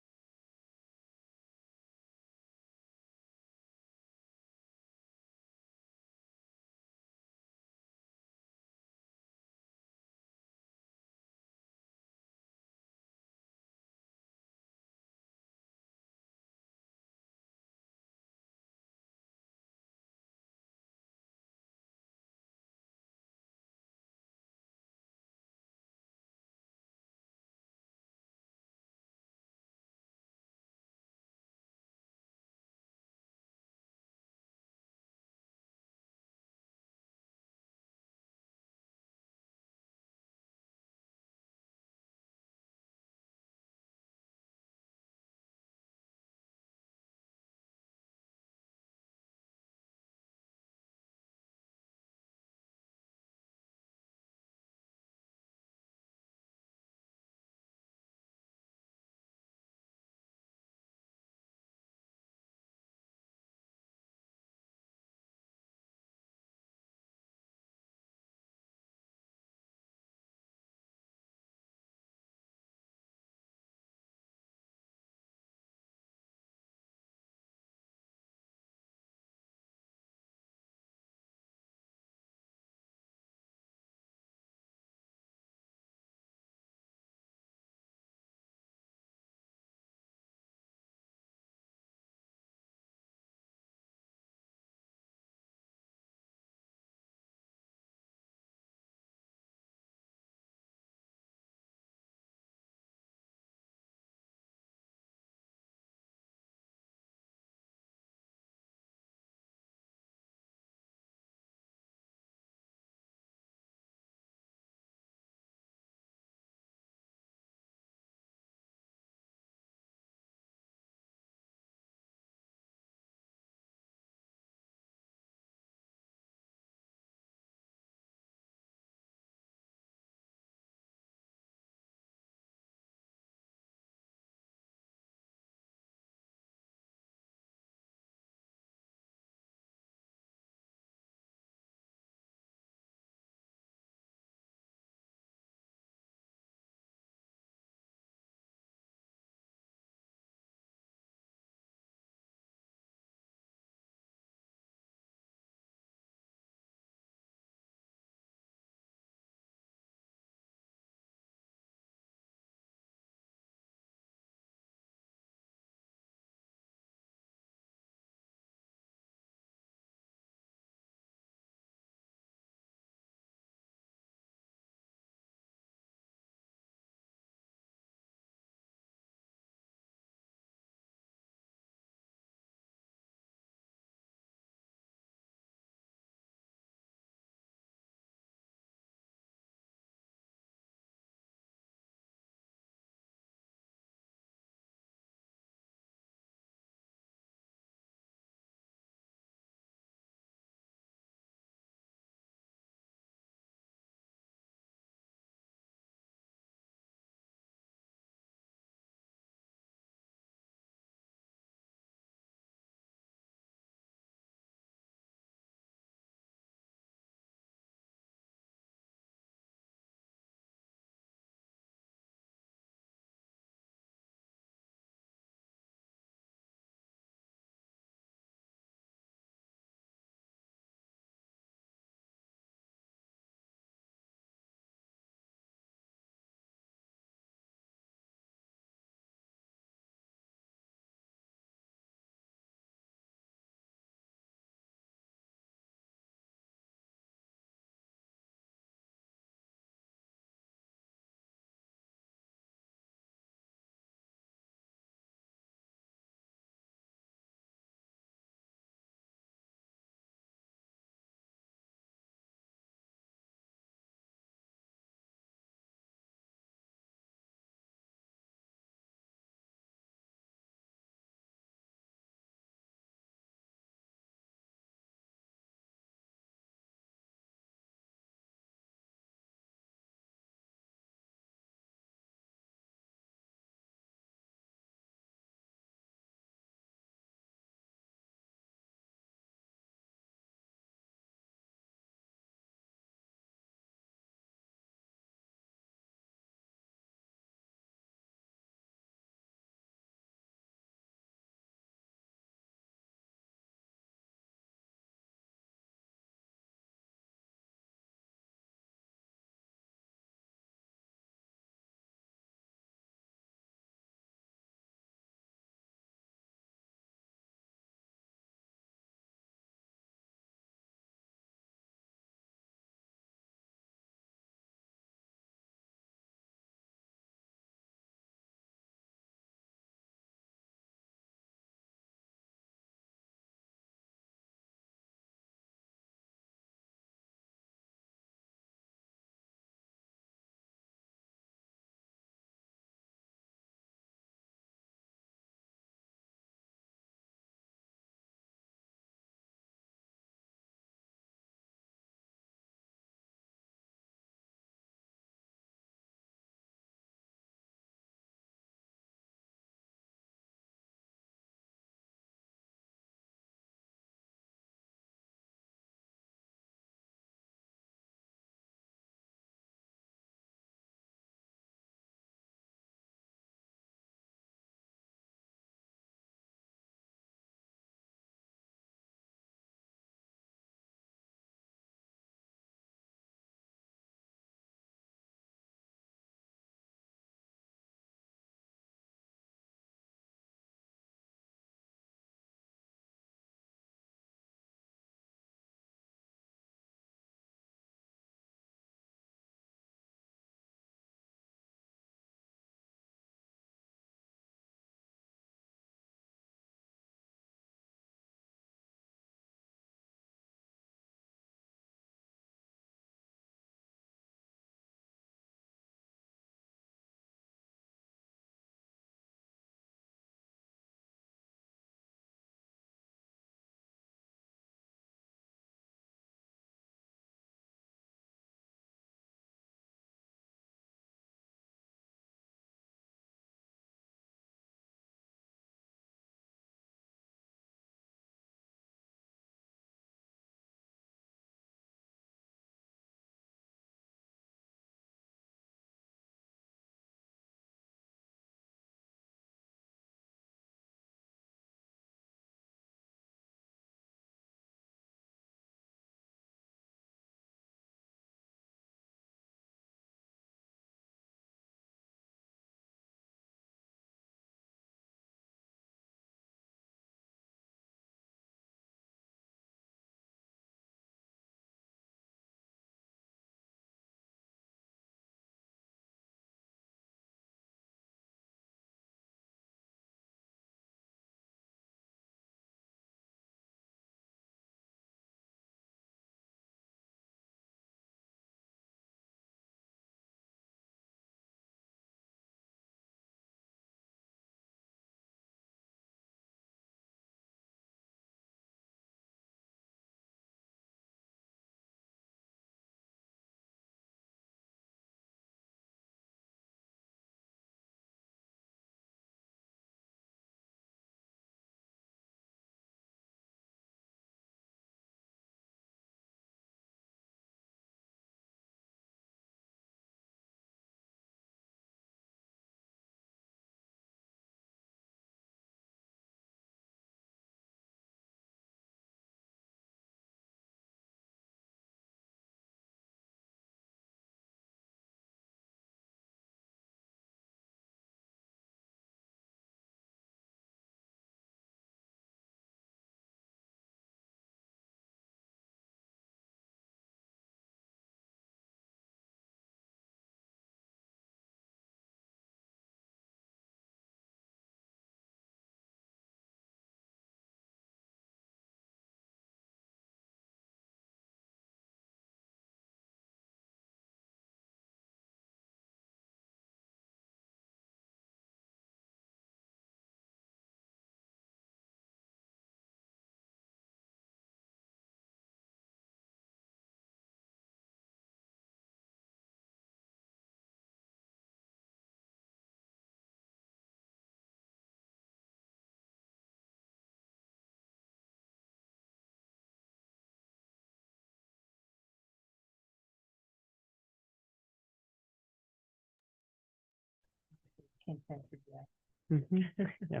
Speaker 9: Yeah,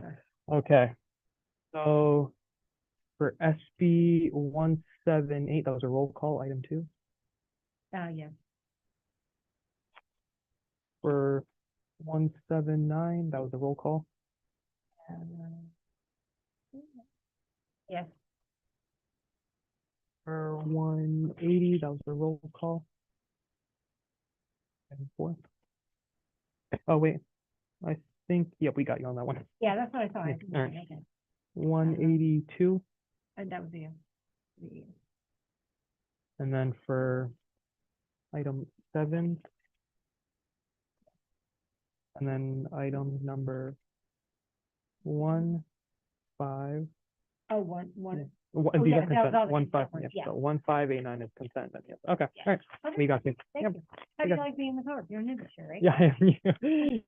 Speaker 9: okay. So for SB 178, that was a roll call, item 2.
Speaker 15: Yeah.
Speaker 9: For 179, that was a roll call.
Speaker 15: Yes.
Speaker 9: For 180, that was a roll call. Item 4. Oh, wait. I think, yep, we got you on that one.
Speaker 15: Yeah, that's what I thought.
Speaker 9: Yeah, all right. 182,
Speaker 15: And that was the.
Speaker 9: and then for item 7. And then item number 1, 5.
Speaker 15: Oh, one.
Speaker 9: These
Speaker 15: Oh, yeah,
Speaker 9: are
Speaker 15: that
Speaker 9: consent.
Speaker 15: was all the
Speaker 9: 1, 5,
Speaker 15: consent ones,
Speaker 9: yeah.
Speaker 15: yeah.
Speaker 9: So 1, 5, 8, 9 is consent. Then yes. Okay. All right.
Speaker 15: Okay,
Speaker 9: We got you.
Speaker 15: Thank
Speaker 9: Yep.
Speaker 15: you. How
Speaker 9: we
Speaker 15: do you
Speaker 9: got-
Speaker 15: like being in the court? You're a new teacher, right?
Speaker 9: Yeah.